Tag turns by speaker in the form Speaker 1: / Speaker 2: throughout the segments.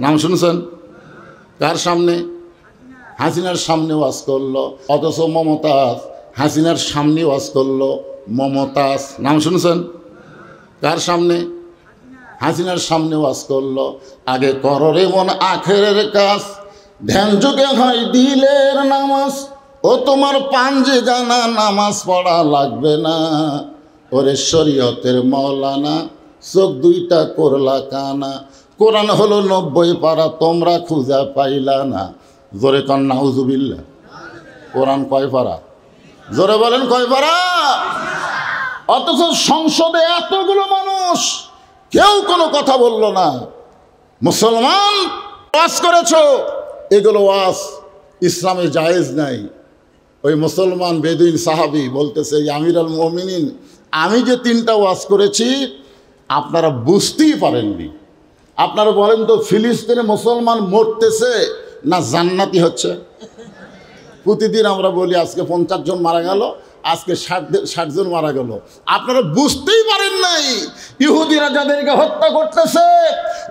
Speaker 1: নাম শুনছেন? কার সামনে? হাসিনার সামনে ওয়াজ করলো, অথচ মমতাজ হাসিনার সামনে ওয়াজ করলো। মমতাজ নাম শুনছেন? কার সামনে? হাসিনার সামনে ওয়াজ করলো। আগে কররে মন আখেরের কাজ, ধ্যান যুগে হয় দিলের নামাজ। ও তোমার পাঞ্জে জানা নামাজ পড়া লাগবে না, ওরে শরীয়তের মৌলানা চোখ দুইটা করলা কানা। কোরআন হলো 90 পারা, তোমরা খুঁজা পাইলা না। জোরে কন নাউজুবিল্লাহ। কোরআন কয় পারা? জোরে বলেন কয় পারা? অথচ সংসদে এতগুলো মানুষ, কেউ কোনো কথা বলল না। মুসলমান ওয়াজ করেছ, এগুলো ওয়াজ ইসলামে জায়েজ নাই। ওই মুসলমান বেদুইন সাহাবি বলতেছে, আমির আল মুমিনিন, আমি যে 3টা ওয়াজ করেছি আপনারা বুঝতেই পারেননি। আপনারা বলেন তো, ফিলিস্তিনে মুসলমান মরতেছে না জান্নাতি হচ্ছে? প্রতিদিন আমরা বলি আজকে 50 জন মারা গেল, আজকে 60 জন মারা গেল। আপনারা বুঝতেই পারেন নাই, ইহুদিরা যাদেরকে হত্যা করতেছে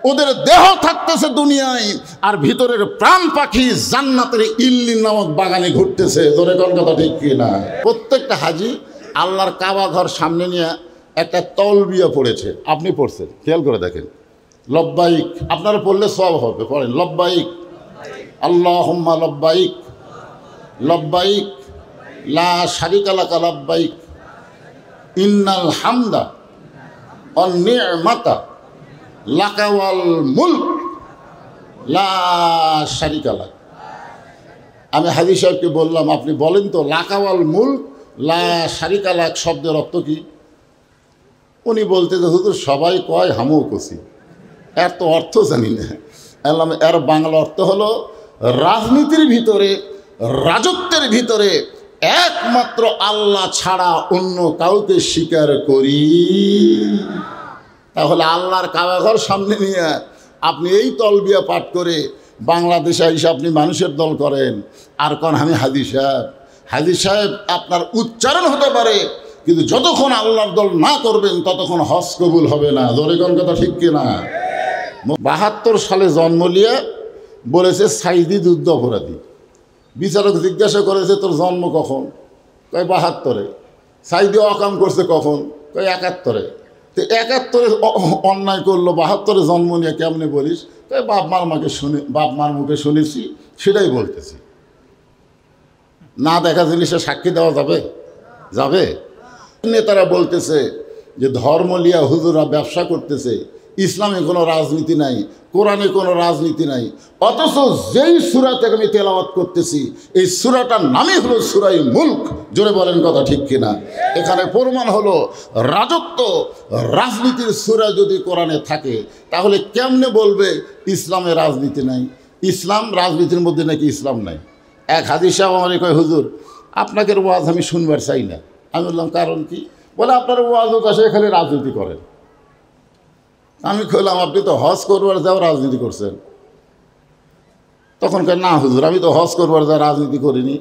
Speaker 1: ওদের দেহ থাকতেছে দুনিয়ায়, আর ভিতরের প্রাণ পাখি জান্নাতের ইল্লিন নামক বাগানে ঘুরতেছে। জোরে কোন কথা ঠিক কি না? প্রত্যেকটা হাজি আল্লাহর কাবা ঘর সামনে নিয়ে একটা তলবিয়া পড়েছে। আপনি পড়ছেন, খেয়াল করে দেখেন। লব্বাইক, আপনারা পড়লে সব হবে, পড়েন লব্বাইক আল্লাহুম্মা লব্বাইক লব্বাইক লা শারিকা লাকা লব্বাইক ইন্নাল হামদা ওয়ান নি'মাতা লাকা ওয়াল মুলক লা শারিকা লাক। আমি হাজী সাহেবকে বললাম, আপনি বলেন তো লাকা ওয়াল মুলক লা শারিকা লাক শব্দের অর্থ কি? উনি বলতে যে হুজুর সবাই কয়, হামও কছি, এর তো অর্থ জানি না। বললাম এর বাংলা অর্থ হলো রাজনীতির ভিতরে, রাজত্বের ভিতরে একমাত্র আল্লাহ ছাড়া অন্য কাউকে স্বীকার করি। তাহলে আল্লাহর কাবাঘর সামনে নিয়ে আপনি এই তলবিয়া পাঠ করে বাংলাদেশে এসে আপনি মানুষের দল করেন, আর কোন আমি হাজী সাহেব। হাজী সাহেব আপনার উচ্চারণ হতে পারে, কিন্তু যতক্ষণ আল্লাহর দল না করবেন ততক্ষণ হজ কবুল হবে না। জোরে কোন কথা ঠিক কিনা? 72 সালে জন্ম নিয়ে বলেছে সাইদি যুদ্ধ অপরাধী। বিচারক জিজ্ঞাসা করেছে তোর জন্ম কখন? কয় 72-এ। সাইদি অকাম করছে কখন? কয় 71-এ। তো 71-এ অন্যায় করলো, 72-এ জন্ম নিয়ে কেমনে বলিস? কয় বাপ মার মুখে শুনেছি, সেটাই বলতেছি। না দেখা জিনিসে সাক্ষী দেওয়া যাবে? যাবে? নেতারা বলতেছে যে ধর্ম লিয়া হুজুরা ব্যবসা করতেছে, ইসলামে কোনো রাজনীতি নাই, কোরআনে কোনো রাজনীতি নাই। অথচ যেই সূরা থেকে আমি তেলাওয়াত করতেছি, এই সূরাটার নামই হলো সূরাই মুলক। জোরে বলেন কথা ঠিক কিনা? এখানে প্রমাণ হলো রাজত্ব, রাজনীতির সূরা যদি কোরআনে থাকে তাহলে কেমনে বলবে ইসলামে রাজনীতি নাই? ইসলাম রাজনীতির মধ্যে নাকি ইসলাম নাই। এক হাজী সাহেব আমার কয়, হুজুর আপনাকে ওয়াজ আমি শুনবার চাই না। আমি বললাম কারণ কি? বলে আপনার ওয়াজ আসে এখানে রাজনীতি করেন। আমি কইলাম আপনি তো হজ করবার যাও রাজনীতি করছেন। তখন কয় না হুজুর, আমি তো হজ করবার যাও রাজনীতি করিনি।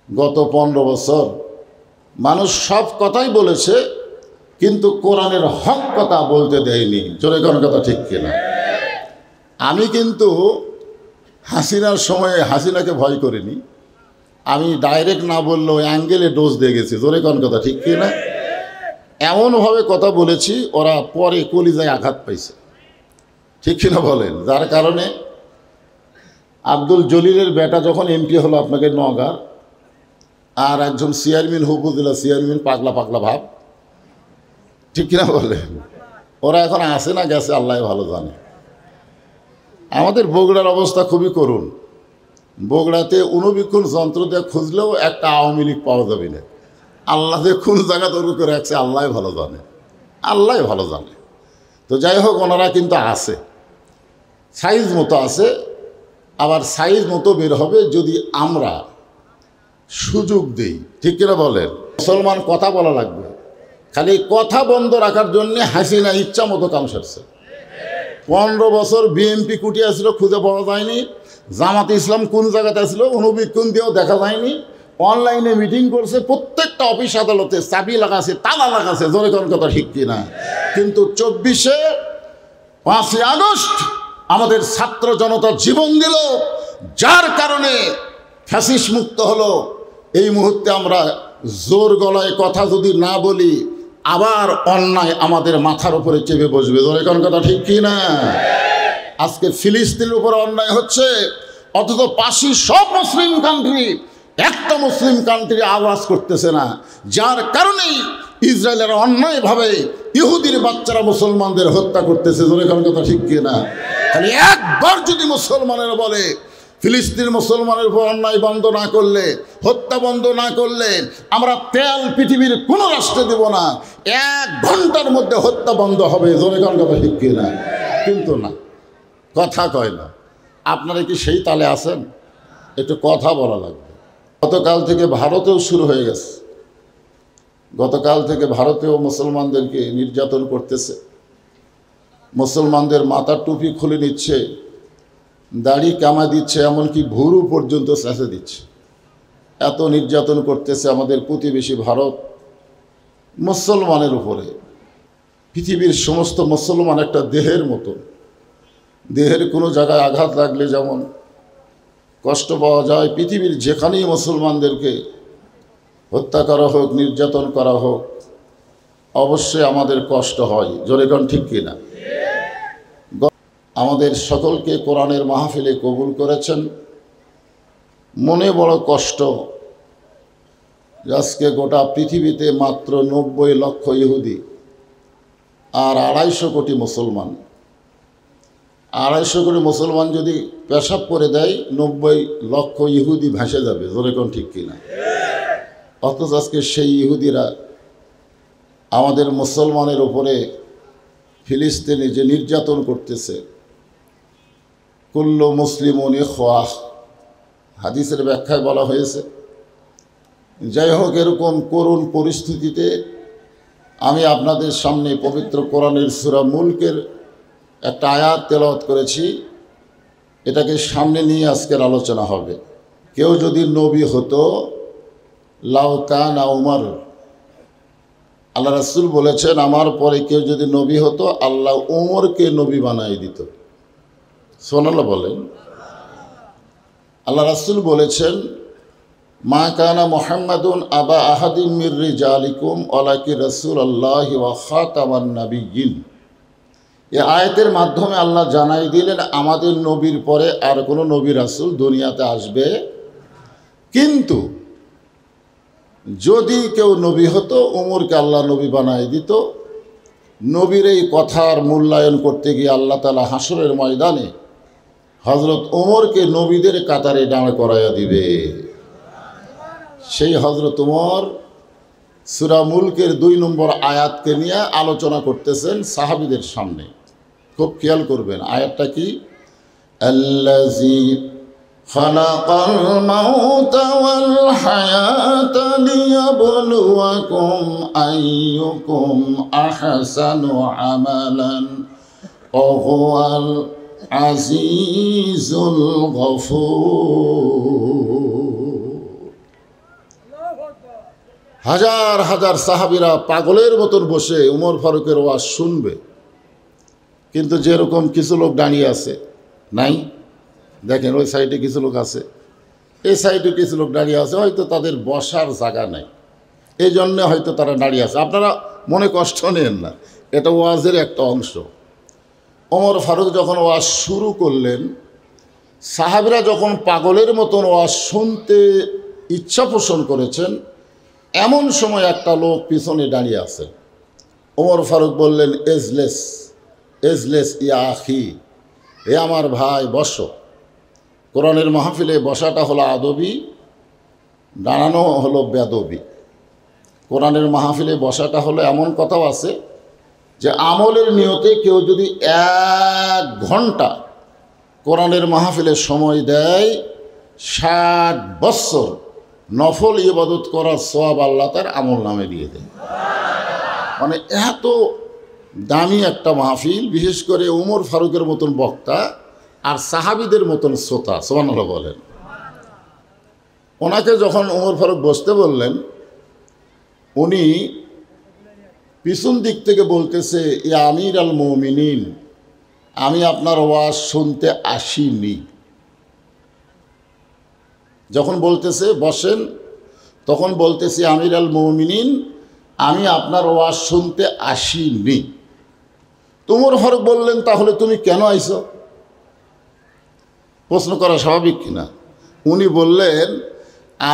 Speaker 1: গত 15 বছর মানুষ সব কথাই বলেছে, কিন্তু কোরআনের হক কথা বলতে দেয়নি। জোরে কোন কথা ঠিক কিনা? আমি কিন্তু হাসিনার সময়ে হাসিনাকে ভয় করিনি, আমি ডাইরেক্ট না বললেও অ্যাঙ্গেলে ডোজ দিয়ে গেছি। জোরে কোন কথা ঠিক কিনা? এমনভাবে কথা বলেছি ওরা পরে কলিজায় আঘাত পাইছে, ঠিক কিনা বলেন? যার কারণে আব্দুল জলিলের বেটা যখন এমপি হলো আপনাকে নওগাঁ, আর একজন চেয়ারম্যান উপজেলা চেয়ারম্যান, পাগলা পাগলা ভাব, ঠিক কিনা বলেন? ওরা এখন আসে না গেছে আল্লাহ ভালো জানে। আমাদের বগুড়ার অবস্থা খুবই করুণ। বগুড়াতে অনুবীক্ষণ যন্ত্র দিয়ে খুঁজলেও একটা আওয়ামী লীগ পাওয়া যাবে না। আল্লাহ যে কোন জায়গা তৈরি করে রাখছে আল্লাহ ভালো জানে, আল্লাহ ভালো জানে। তো যাই হোক, ওনারা কিন্তু আছে, সাইজ মতো আছে, আবার সাইজ মতো বের হবে যদি আমরা সুযোগ দিই, ঠিক কিনা বলেন? মুসলমান কথা বলা লাগবে, খালি কথা বন্ধ রাখার জন্য হাসিনা ইচ্ছা মতো কাম সারছে। 15 বছর বিএনপি কুটি আসছিল, খুঁজে পাওয়া যায়নি। জামাতে ইসলাম কোন জায়গাতে আসলো অনুবীক্ষণ দিয়েও দেখা যায়নি। অনলাইনে মিটিং করছে, প্রত্যেকটা অফিস আদালতে চাবি লাগাছে, তালা লাগাছে। জোরে কোন কথা ঠিক কিনা? কিন্তু 24-এ 5ই আগস্ট আমাদের ছাত্র জনতা জীবন দিল, যার কারণে ফ্যাসিস্ট মুক্ত হলো। এই মুহূর্তে আমরা জোর গলায় কথা যদি না বলি, আবার অন্যায় আমাদের মাথার উপরে চেপে বসবে। ধরে কোন কথা ঠিক কি না? আজকে ফিলিস্তিনের উপর অন্যায় হচ্ছে, অথচ পাশি সব মুসলিম কান্ট্রি, একটা মুসলিম কান্ট্রি আওয়াজ করতেছে না, যার কারণেই ইসরায়েলের অন্যায়ভাবে ইহুদির বাচ্চারা মুসলমানদের হত্যা করতেছে। ধরে কোন কথা ঠিক কি না? খালি একবার যদি মুসলমানেরা বলে ফিলিস্তিন মুসলমানের উপর অন্যায় বন্ধ না করলে, হত্যা বন্ধ না করলে আমরা তেল পৃথিবীর কোনো রাষ্ট্রে দেব না, 1 ঘন্টার মধ্যে হত্যা বন্ধ হবে। ধরে কোন কথা ঠিক কি না? কিন্তু না, কথা কয় না। আপনারা কি সেই তালে আছেন? একটু কথা বলা লাগবে। গতকাল থেকে ভারতেও শুরু হয়ে গেছে। গতকাল থেকে ভারতেও মুসলমানদেরকে নির্যাতন করতেছে। মুসলমানদের মাথার টুপি খুলে নিচ্ছে, দাড়ি কামা দিচ্ছে, এমনকি ভুরু পর্যন্ত চেঁচে দিচ্ছে। এত নির্যাতন করতেছে আমাদের প্রতিবেশী ভারত মুসলমানের উপরে। পৃথিবীর সমস্ত মুসলমান একটা দেহের মতো, দেহের কোনো জায়গায় আঘাত লাগলে যেমন কষ্ট পাওয়া যায়, পৃথিবীর যেখানেই মুসলমানদেরকে হত্যা করা হোক, নির্যাতন করা হোক, অবশ্যই আমাদের কষ্ট হয়। জোরে কোন ঠিক কিনা? আমাদের সকলকে কোরআনের মাহফিলে কবুল করেছেন। মনে বড় কষ্ট, আজকে গোটা পৃথিবীতে মাত্র 90 লক্ষ ইহুদি আর 250 কোটি মুসলমান। 250 কোটি মুসলমান যদি পেশাব করে দেয়, 90 লক্ষ ইহুদি ভেসে যাবে। জোরে কোন ঠিক কিনা? অথচ আজকে সেই ইহুদিরা আমাদের মুসলমানের উপরে ফিলিস্তিনে যে নির্যাতন করতেছে, কুল্লু মুসলিমুন ইখওয়াহ, হাদিসের ব্যাখ্যায় বলা হয়েছে। যাই হোক, এরকম করুণ পরিস্থিতিতে আমি আপনাদের সামনে পবিত্র কোরআনের সূরা মুলকের একটা আয়াত তেলাওয়াত করেছি। এটাকে সামনে নিয়ে আজকের আলোচনা হবে। কেউ যদি নবী হতো, লাউ কানা উমর, আল্লাহ রাসূল বলেছেন, আমার পরে কেউ যদি নবী হতো, আল্লাহ উমরকে নবী বানাই দিত। সুবহানাল্লাহ বলেন। আল্লাহ রাসূল বলেছেন, মা কানা মুহাম্মাদুন আবা আহাদিম মির রিজালিকুম ওয়ালাকিন রাসূলুল্লাহি ওয়া খাতামান নাবিয়্যিন। এই আয়াতের মাধ্যমে আল্লাহ জানাই দিলেন, আমাদের নবীর পরে আর কোনো নবী রাসূল দুনিয়াতে আসবে, কিন্তু যদি কেউ নবী হতো, উমরকে আল্লাহ নবী বানাই দিত। নবীর এই কথার মূল্যায়ন করতে গিয়ে আল্লাহ তাআলা হাসরের ময়দানে হযরত উমরকে নবীদের কাতারে দাঁড় করাইয়া দিবে। সেই হযরত উমর সূরা মুলকের 2 নম্বর আয়াতকে নিয়ে আলোচনা করতেছেন সাহাবীদের সামনে। খুব খেয়াল করবেন, আয়াতটা কি? আল্লাযী খালাকাল মাউতা ওয়াল হায়াতা লিয়াবলুয়াকুম আইয়ুকুম আহসানু আমালান ওয়া হুয়াল আজিজুল গফুর। হাজার হাজার সাহাবীরা পাগলের মতন বসে উমর ফারুকের ওয়াজ শুনবে, কিন্তু যেরকম কিছু লোক দাঁড়িয়ে আছে, নাই দেখেন ওই সাইডে কিছু লোক আছে, এই সাইডে কিছু লোক দাঁড়িয়ে আছে, হয়তো তাদের বসার জায়গা নাই, এই জন্যে হয়তো তারা দাঁড়িয়ে আছে। আপনারা মনে কষ্ট নেন না, এটা ওয়াজের একটা অংশ। ওমর ফারুক যখন ওয়াজ শুরু করলেন, সাহাবীরা যখন পাগলের মতন ওয়াজ শুনতে ইচ্ছা পোষণ করেছেন, এমন সময় একটা লোক পিছনে দাঁড়িয়ে আছে। ওমর ফারুক বললেন, এজলেস এজলেস ইয়া আখি, হে আমার ভাই বসো। কোরআনের মাহফিলে বসাটা হলো আদবি, দাঁড়ানো হলো বেদবি। কোরআনের মাহফিলে বসাটা হলো, এমন কথাও আছে যে আমলের নিয়তে কেউ যদি 1 ঘন্টা কোরআনের মাহফিলে সময় দেয়, 60 বছর নফল ইবাদত করার সওয়াব আল্লাহ তার আমল নামে দিয়ে দেয়। মানে এত দামি একটা মাহফিল, বিশেষ করে উমর ফারুকের মতন বক্তা আর সাহাবীদের মতন শ্রোতা। সুবহানাল্লাহ বলেন। ওনাকে যখন উমর ফারুক বসতে বললেন, উনি পিছন দিক থেকে বলতেছে, ইয়া আমির আল মুমিনিন, আমি আপনার ওয়াজ শুনতে আসিনি। যখন বলতেছে বসেন, তখন বলতেছি আমির আল মুমিনিন, আমি আপনার ওয়াজ শুনতে আসিনি। উমর ফারুক বললেন, তাহলে তুমি কেন আইছো? প্রশ্ন করা স্বাভাবিক কিনা? উনি বললেন,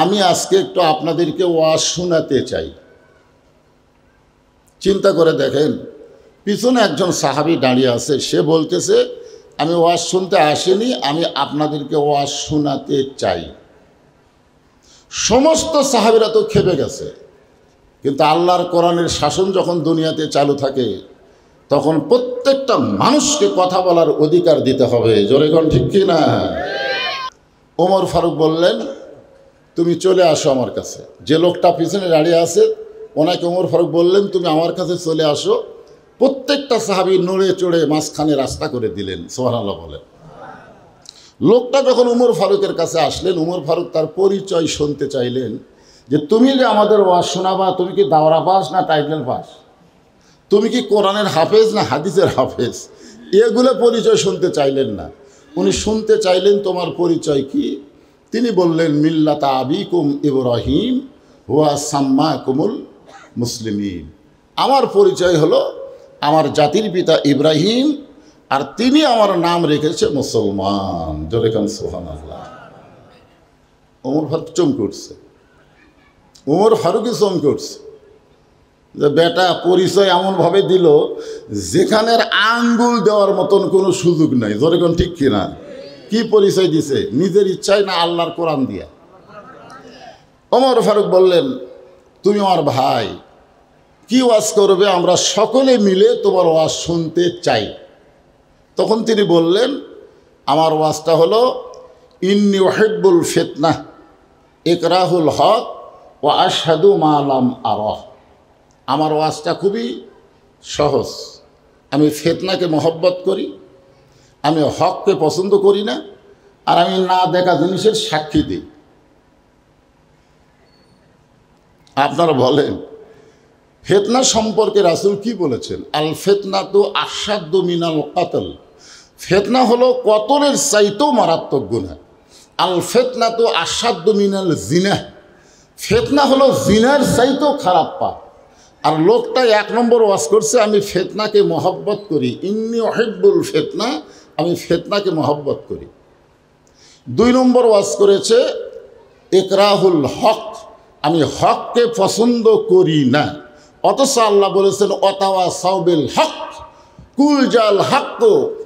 Speaker 1: আমি আজকে একটু আপনাদেরকে ওয়াজ শোনাতে চাই। চিন্তা করে দেখেন, পিছনে একজন সাহাবী দাঁড়িয়ে আছে, সে বলতেছে আমি ওয়াজ শুনতে আসিনি, আমি আপনাদেরকে ওয়াজ শোনাতে চাই। সমস্ত সাহাবীরা তো খেপে গেছে, কিন্তু আল্লাহর কোরআনের শাসন যখন দুনিয়াতে চালু থাকে তখন প্রত্যেকটা মানুষকে কথা বলার অধিকার দিতে হবে। জোরে কোন ঠিক কি না? ওমর ফারুক বললেন, তুমি চলে আসো আমার কাছে। যে লোকটা পিছনে দাঁড়িয়ে আছে ওনাকে ওমর ফারুক বললেন, তুমি আমার কাছে চলে আসো। প্রত্যেকটা সাহাবী নড়ে চড়ে মাঝখানে রাস্তা করে দিলেন। সুবহানাল্লাহ বলেন। লোকটা যখন উমর ফারুকের কাছে আসলেন, উমর ফারুক তার পরিচয় শুনতে চাইলেন, যে তুমি যে আমাদের ওয়াজ শোনাবা, তুমি কি দাওরা পাস না টাইটেল পাস? তুমি কি কোরআনের হাফেজ না হাদিসের হাফেজ? এগুলো পরিচয় শুনতে চাইলেন না। উনি শুনতে চাইলেন তোমার পরিচয় কি? তিনি বললেন, মিল্লাতা আবিকুম ইব্রাহিম হুয়া সাম্মাকুমুল মুসলিমিন। আমার পরিচয় হলো আমার জাতির পিতা ইব্রাহিম, আর তিনি আমার নাম রেখেছে মুসলমান। জোরে কান সুবহানাল্লাহ। ওমর ফারুক চমকে উঠছে। ওমর ফারুকই চমকে উঠছে যে বেটা পরিচয় এমনভাবে দিল যেখানের আঙ্গুল দেওয়ার মতন কোনো সুযোগ নাই। জোরে কোন ঠিক কিনা? কি পরিচয় দিছে? নিজের ইচ্ছায় না আল্লাহর কোরআন দিয়া? ওমর ফারুক বললেন, তুমি আমার ভাই, কি ওয়াজ করবে? আমরা সকলে মিলে তোমার ওয়াজ শুনতে চাই। তখন তিনি বললেন, আমার ওয়াজটা হলো ইন্নী উহিব্বুল ফিতনাহ ইকরাহুল হক ওয়া আশহাদু মা লাম আরাহ। আমার ওয়াজটা খুবই সহজ। আমি ফিতনাকে মহব্বত করি, আমি হককে পছন্দ করি না, আর আমি না দেখা জিনিসের সাক্ষী দিই। আপনারা বলেন ফিতনা সম্পর্কে রাসূল কি বলেছেন? আল ফিতনাতু আশাদ্দু মিনাল কতল। ফিতনা হলো কতলের চাইতেও মারাত্মক গুনাহ। আল ফিতনাতু আশাদ্দু মিনাল জিনা। ফিতনা হলো জিনার চাইতেও খারাপ পাপ। আর লোকটা এক নম্বর ওয়াজ করছে, আমি ফিতনাকে মহব্বত করি, ইন্নী উহিব্বুল ফিতনা, আমি ফিতনাকে মহব্বত করি। 2 নম্বর ওয়াজ করেছে ইকরাহুল হক, আমি হককে পছন্দ করি না। অথচ আল্লাহ বলেছেন ওয়াতাওয়াসাউ বিল হক কুল জাল হক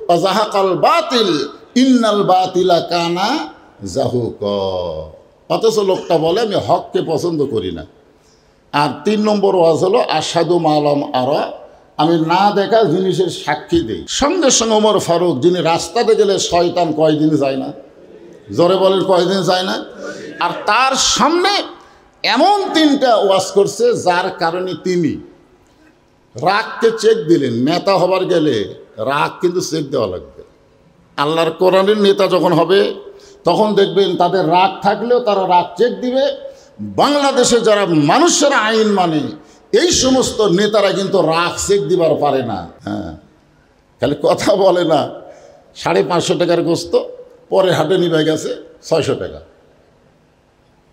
Speaker 1: ওয়া যাহাকাল বাতিল ইন্নাল বাতিলা কানা যাহুকা। অথচ লোকটা বলে আমি হককে পছন্দ করি না। আর 3 নম্বর ওয়াজ হলো আশহাদু মা লাম আরা, আমি না দেখা জিনিসের সাক্ষী দিই। সঙ্গে সঙ্গে ওমর ফারুক, যিনি রাস্তাতে গেলে শয়তান কয়দিন যায় না? জোরে বলেন কয়দিন যায় না? আর তার সামনে এমন 3টা ওয়াজ করছে যার কারণে তিনি রাগকে চেক দিলেন। নেতা হবার গেলে রাগ কিন্তু চেক দেওয়া লাগবে। আল্লাহর কোরআনের নেতা যখন হবে তখন দেখবেন তাদের রাগ থাকলেও তারা রাগ চেক দিবে। বাংলাদেশে যারা মানুষের আইন মানে এই সমস্ত নেতারা কিন্তু রাগ চেক দিবার পারে না। হ্যাঁ, খালি কথা বলে না। 550 টাকার গোস্ত পরে হাটে নিবে গেছে 600 টাকা।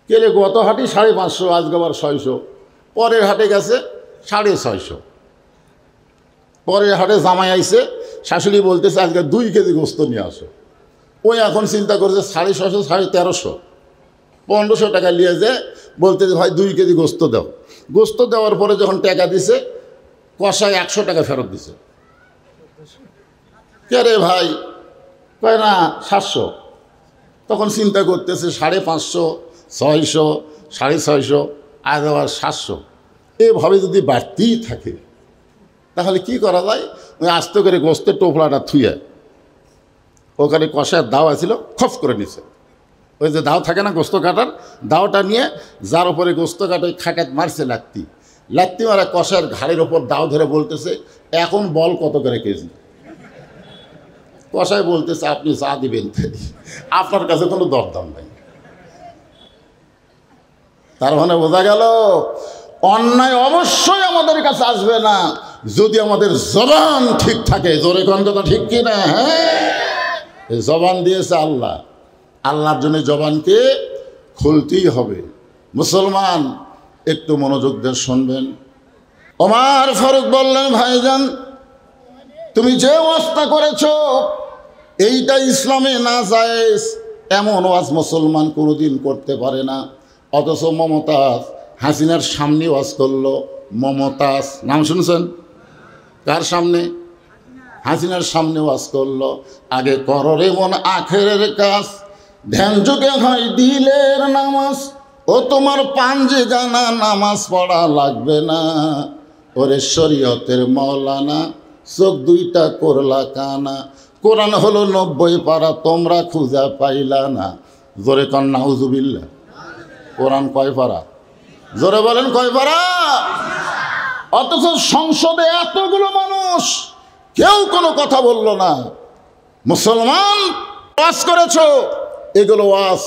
Speaker 1: কেলে গত হাটে 550, আজকে আবার 600। পরের হাটে গেছে 650। পরের হাটে জামাই আইছে, শাশুড়ি বলতেছে আজকে 2 কেজি গোস্ত নিয়ে আসো। ওই এখন চিন্তা করছে 650, 1350, 1500 টাকা নিয়ে যে বলতেছে ভাই 2 কেজি গোস্ত দাও। গোস্ত দেওয়ার পরে যখন টাকা দিছে, কষায় 100 টাকা ফেরত দিছে। কে রে ভাই? কয় না 700। তখন চিন্তা করতেছে 550, 600, 650, আজ আবার 700। এভাবে যদি বাড়তেই থাকে তাহলে কি করা যায়? ওই আস্তে করে গোস্তের টোপলাটা থুয়ে ওখানে কষায় দাও আছিল, খপ করে নিছে। ওই যে দাও থাকে না গোস্ত কাটার, দাওটা নিয়ে যার উপরে গোস্ত কাটায় খাটাত মারছে লাত্তি। লাত্তি মারা কষার ঘাড়ের ওপর দাও ধরে বলতেছে এখন বল কত করে কেজি? কষায় বলতেছে আপনি যা দিবেন আপনার কাছে কোনো দরদাম নাই। তার মানে বোঝা গেল অন্যায় অবশ্যই আমাদের কাছে আসবে না, যদি আমাদের জবান ঠিক থাকে, জোরে কোন কথা ঠিক কিনা? হ্যাঁ, জবান দিয়েছে আল্লাহ, আল্লাহর জন্য জবানকে খুলতেই হবে। মুসলমান একটু মনোযোগ দিয়ে শুনবেন। ওমর ফারুক বললেন, ভাইজান তুমি যে ওয়াজটা করেছো এইটা ইসলামে না জায়েজ, এমন ওয়াজ মুসলমান কোনোদিন করতে পারে না। অথচ মমতাজ হাসিনার সামনে ওয়াজ করলো। মমতাজ নাম শুনছেন? কার সামনে? হাসিনার সামনে ওয়াজ করলো। আগে কররে মন আখেরের কাজ, ধ্যান যুগে হয় দিলের নামাজ। ও তোমার পাঞ্জে জানা নামাজ পড়া লাগবে না। ওরে শরীয়তের মৌলানা চোখ দুইটা করলা কানা। কোরআন হলো 90 পারা, তোমরা খুঁজা পাইলা না। জোরে কন নাউজুবিল্লাহ। কোরআন কয় পারা? জোরে বলেন কয় পারা? অথচ সংসদে এতগুলো মানুষ কেউ কোনো কথা বলল না। মুসলমান ওয়াজ করেছো, এগুলো ওয়াজ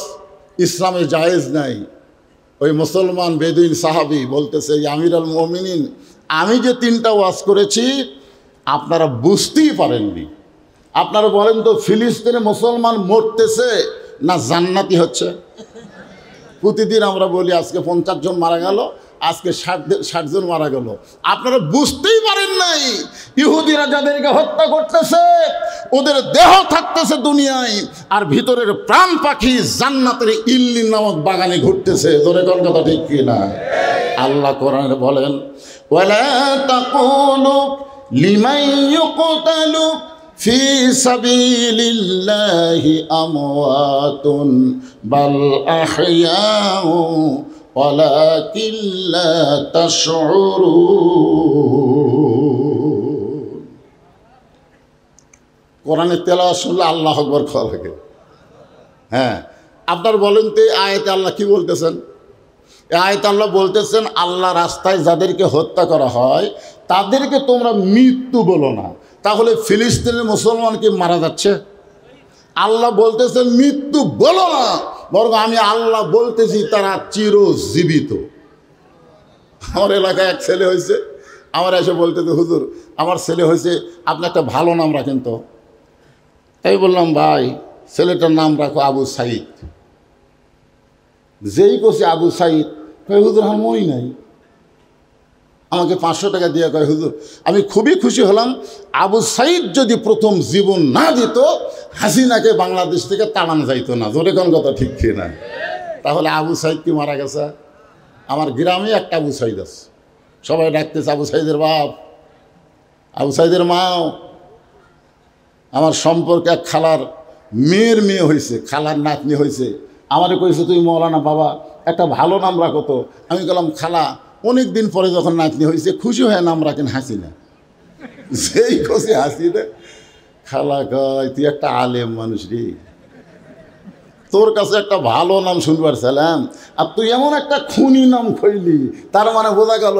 Speaker 1: ইসলামে জায়েজ নাই। ওই মুসলমান বেদুইন সাহাবি বলতেছে, আমিরুল মুমিনিন আমি যে 3টা ওয়াজ করেছি আপনারা বুঝতেই পারেননি। আপনারা বলেন তো, ফিলিস্তিনে মুসলমান মরতেছে না জান্নাতি হচ্ছে? প্রতিদিন আমরা বলি আজকে 50 জন মারা গেল, আজকে 60 জন মারা গেল। আপনারা বুঝতেই পারেন নাই, ইহুদিরা যাদেরকে হত্যা করতেছে ওদের দেহ থাকতেছে দুনিয়ায়, আর ভিতরের প্রাণ পাখি জান্নাতের ইল্লিন নামক বাগানে ঘুরতেছে। জোরে কোন কথা ঠিক কিনা? আল্লাহ কোরআনে বলেন, ওয়ালা তাকুলু লিমান ইউকতালু ফি সাবিলিল্লাহি আমওয়াতুন বাল আহইয়াউ ওয়ালাকিন লা তাশউরুন। কোরআনের তেলাওয়াত শুনলে আল্লাহু আকবার খাওয়া লাগে। হ্যাঁ, আপনার বলেন তো এই আয়াতে আল্লাহ কি বলতেছেন? এই আয়াতে আল্লাহ বলতেছেন, আল্লাহ রাস্তায় যাদেরকে হত্যা করা হয় তাদেরকে তোমরা মৃত্যু বলো না। তাহলে ফিলিস্তিনের মুসলমান কি মারা যাচ্ছে? আল্লাহ বলতেছেন মৃত্যু বলো না, বরং আমি আল্লাহ বলতেছি তারা চিরজীবিত। আমার এলাকায় এক ছেলে হয়েছে, আমার এসে বলতেছে, হুজুর আমার ছেলে হয়েছে, আপনি একটা ভালো নাম রাখেন তো। তাই বললাম, ভাই ছেলেটার নাম রাখো আবু সাইদ। যেই করছে আবু সাইদ, হুজুর আমার মই নাই। আমাকে 500 টাকা দিয়ে কয়, হুজুর আমি খুবই খুশি হলাম, আবু সাইদ যদি প্রথম জীবন না দিত হাসিনাকে বাংলাদেশ থেকে তাড়ানো যাইতো না। জোরে কোন কথা ঠিক কি না? তাহলে আবু সাইদ কি মারা গেছে? আমার গ্রামে একটা আবু সাইদ আছে, সবাই ডাকতেছে আবু সাইদের বাপ, আবু সাইদের মাও। আমার সম্পর্কে এক খালার মেয়ের মেয়ে হয়েছে, খালার নাতনি হয়েছে। আমারে কইছে, তুই মৌলানা বাবা একটা ভালো নাম রাখো তো। আমি বললাম, খালা অনেক দিন পরে যখন নাতনি হয়েছে খুশি হয়ে নাম রাখেন হাসিনা। যেই খুশি হাসিনা, খালা কয় তুই একটা আলেম মানুষ রে, তোর কাছে একটা ভালো নাম শুনবার ছিলাম, আর তুই এমন একটা খুনি নাম খইলি। তার মানে বোঝা গেল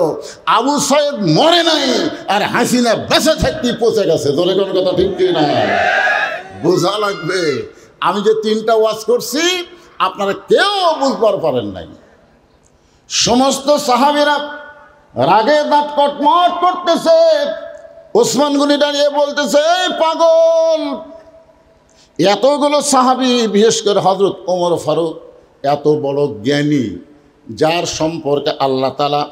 Speaker 1: আবু সাইদ মরে নাই, আর হাসিনা বেঁচে থাকতে পচে গেছে। তোর কোন কথা ঠিক কি না? বোঝা লাগবে। আমি যে 3টা ওয়াজ করছি আপনারা কেউ বুঝবার পারেন নাই। সমস্ত সাহাবীরা রাগে দাঁত কটমট করতেছে। ওসমান গনি দাঁড়িয়ে বলতেছে, এই পাগল, এতগুলো সাহাবী, বিশেষ করে হযরত ওমর ফারুক এত বড় জ্ঞানী, যার সম্পর্কে আল্লাহ তাআলা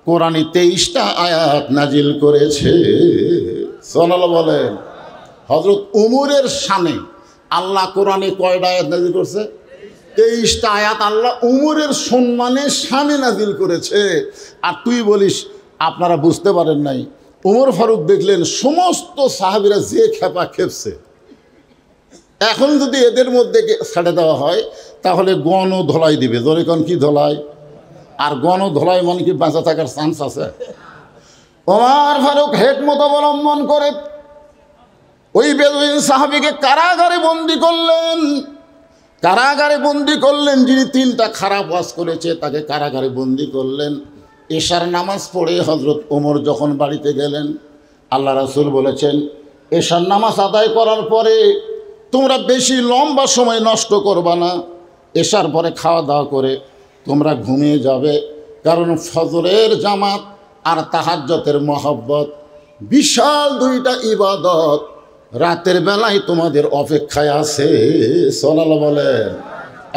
Speaker 1: কোরআনে 23টা আয়াত নাজিল করেছে। সুবহানাল্লাহ বলেন। হযরত ওমরের শানে আল্লাহ কোরআনে কয়টা আয়াত নাজিল করছে? 23টা আয়াত আল্লাহ ওমরের সম্মানে শানে নাজিল করেছে। আর তুই বলিস আপনারা বুঝতে পারেন নাই। ওমর ফারুক দেখলেন সমস্ত সাহাবীরা যে খেপা খেপছে, এখন যদি এদের মধ্যে ছেড়ে দেওয়া হয় তাহলে গণ ধলাই দিবে। ধরে কোন কি ধলাই? আর গণ ধলাই মানে কি বাঁচা থাকার চান্স আছে? ওমর ফারুক হিকমত অবলম্বন করে ওই বেদুইন সাহাবীকে কারাগারে বন্দি করলেন। কারাগারে বন্দি করলেন। যিনি 3টা খারাপ ওয়াজ করেছে তাকে কারাগারে বন্দি করলেন। এশার নামাজ পড়ে হযরত ওমর যখন বাড়িতে গেলেন, আল্লাহ রাসূল বলেছেন, এশার নামাজ আদায় করার পরে তোমরা বেশি লম্বা সময় নষ্ট করবা না। এশার পরে খাওয়া দাওয়া করে তোমরা ঘুমিয়ে যাবে, কারণ ফজরের জামাত আর তাহাজ্জুদের মহব্বত বিশাল দুইটা ইবাদত রাতের বেলায় তোমাদের অপেক্ষায় আছে। সাল্লাল্লাহু বলেন,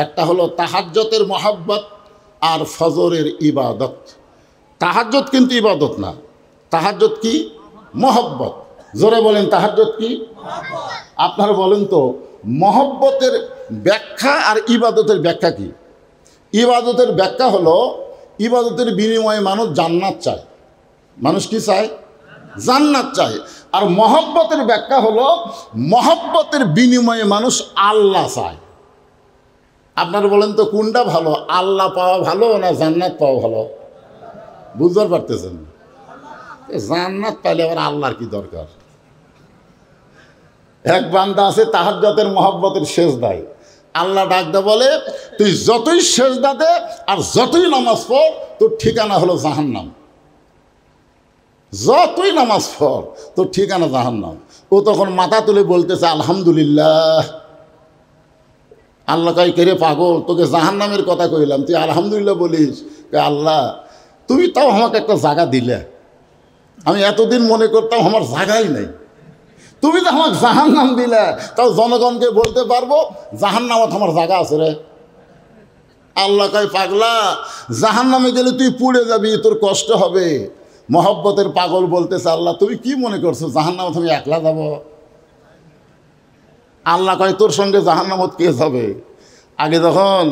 Speaker 1: একটা হলো তাহাজ্জুদের মহব্বত আর ফজরের ইবাদত। তাহাজ্জুদ কিন্তু ইবাদত না, তাহাজ্জুদ কি? মহব্বত। জোরে বলেন, তাহাজ্জুদ কি? আপনারা বলেন তো, মহব্বতের ব্যাখ্যা আর ইবাদতের ব্যাখ্যা কি? ইবাদতের ব্যাখ্যা হলো, ইবাদতের বিনিময়ে মানুষ জান্নাত চায়। মানুষ কি চায়? জান্নাত চায়। আর মহব্বতের ব্যাখ্যা হলো, মহব্বতের বিনিময়ে মানুষ আল্লাহ চায়। আপনারা বলেন তো, কোনটা ভালো? আল্লাহ পাওয়া ভালো না জান্নাত পাওয়া ভালো? বুঝতে পারতেছেন? জান্নাত পাইলে আবার আল্লাহর কি দরকার? এক বান্দা আছে তাহাজ্জুদের মহব্বতের সেজদায়, আল্লাহ ডাকতে বলে, তুই যতই সেজদা দে আর যতই নামাজ পড়, তোর ঠিকানা হলো জাহান্নাম। যতই নামাজ পড় তোর ঠিকানা জাহান্নাম। ও তখন মাথা তুলে বলতেছে আলহামদুলিল্লাহ। আল্লাহ কয়, কে রে পাগল, তোকে জাহান্নামের কথা কইলাম, তুই আলহামদুলিল্লাহ বলিস? আল্লাহ, তুমি তাও আমাকে একটা জায়গা দিলে। আমি এতদিন মনে করতাম আমার জায়গাই নেই, তুমি তো আমার জাহান্নাম দিলে, তাও জনগণকে বলতে পারবো জাহান্নামত আমার জায়গা আছে রে। আল্লাহ কয়, পাগলা, জাহান্নামে গেলে তুই পুড়ে যাবি, তোর কষ্ট হবে। মহব্বতের পাগল বলতেছে, আল্লাহ তুমি কি মনে করছো জাহান্নামত আমি একলা যাব? আল্লাহ কয়, তোর সঙ্গে জাহান্নামত কে যাবে? আগে যখন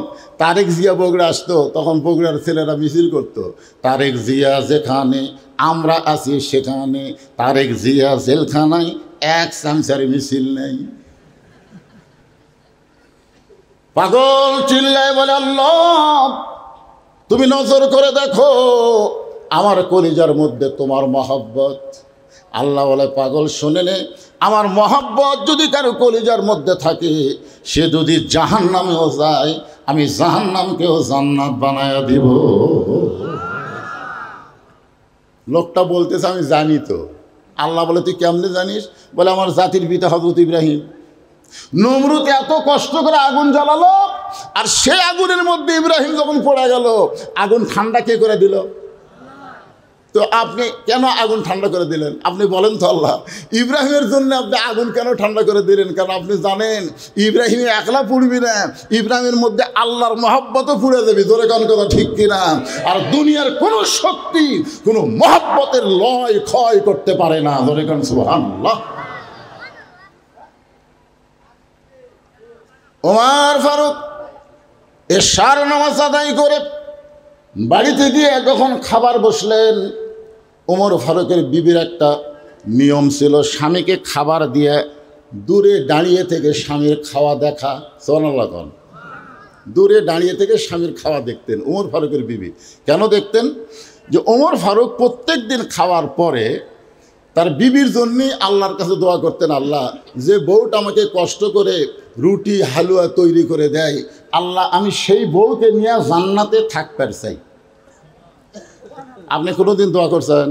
Speaker 1: তারেক জিয়া বগুড়া আসতো, তখন বগুড়ার ছেলেরা মিছিল করতো, তারেক জিয়া যেখানে আমরা আছি সেখানে, তারেক জিয়া জেলখানায় এক চামচার মিছিল নেই। পাগল চিল্লায় বলে, আল্লাহ তুমি নজর করে দেখো আমার কলিজার মধ্যে তোমার মহব্বত। আল্লাহ বলে, পাগল শুনে নে, আমার মহব্বত যদি কারো কলিজার মধ্যে থাকে, সে যদি জাহান্নামেও যায়, আমি জাহান্নামকেও জান্নাত বানায়া দিব। লোকটা বলতেছে, আমি জানি তো। আল্লাহ বলে, তুই কেমনে জানিস? বলে, আমার জাতির পিতা হযরত ইব্রাহিম। নমরুদ এত কষ্ট করে আগুন জ্বালালো, আর সেই আগুনের মধ্যে ইব্রাহিম যখন পড়ে গেল, আগুন ঠান্ডা কে করে দিল? তো আপনি কেন আগুন ঠান্ডা করে দিলেন? আপনি বলেন তো, আল্লাহ ইব্রাহিমের জন্য আপনি আগুন কেন ঠান্ডা করে দিলেন? কারণ আপনি জানেন ইব্রাহিম একলা পুড়বি না, ইব্রাহিমের মধ্যে আল্লাহর মহব্বতও পুড়ে যাবে। জোরে কোন কথা ঠিক কিনা? আর দুনিয়ার কোনো শক্তি কোনো মহব্বতের লয় ক্ষয় করতে পারে না। জোরে কোন সুবহানাল্লাহ। ওমর ফারুক এশার নামাজ আদায় করে বাড়িতে গিয়ে যখন খাবার বসলেন, ওমর ফারুকের বিবির একটা নিয়ম ছিল, স্বামীকে খাবার দিয়ে দূরে দাঁড়িয়ে থেকে স্বামীর খাওয়া দেখা। সুবহানাল্লাহ। দূরে দাঁড়িয়ে থেকে স্বামীর খাওয়া দেখতেন ওমর ফারুকের বিবি। কেন দেখতেন? যে ওমর ফারুক প্রত্যেক দিন খাওয়ার পরে তার বিবির জন্যই আল্লাহর কাছে দোয়া করতেন, আল্লাহ যে বউটা আমাকে কষ্ট করে রুটি হালুয়া তৈরি করে দেয়, আল্লাহ আমি সেই বউকে নিয়ে জান্নাতে থাকতে চাই। আপনি কোনোদিন দোয়া করছেন?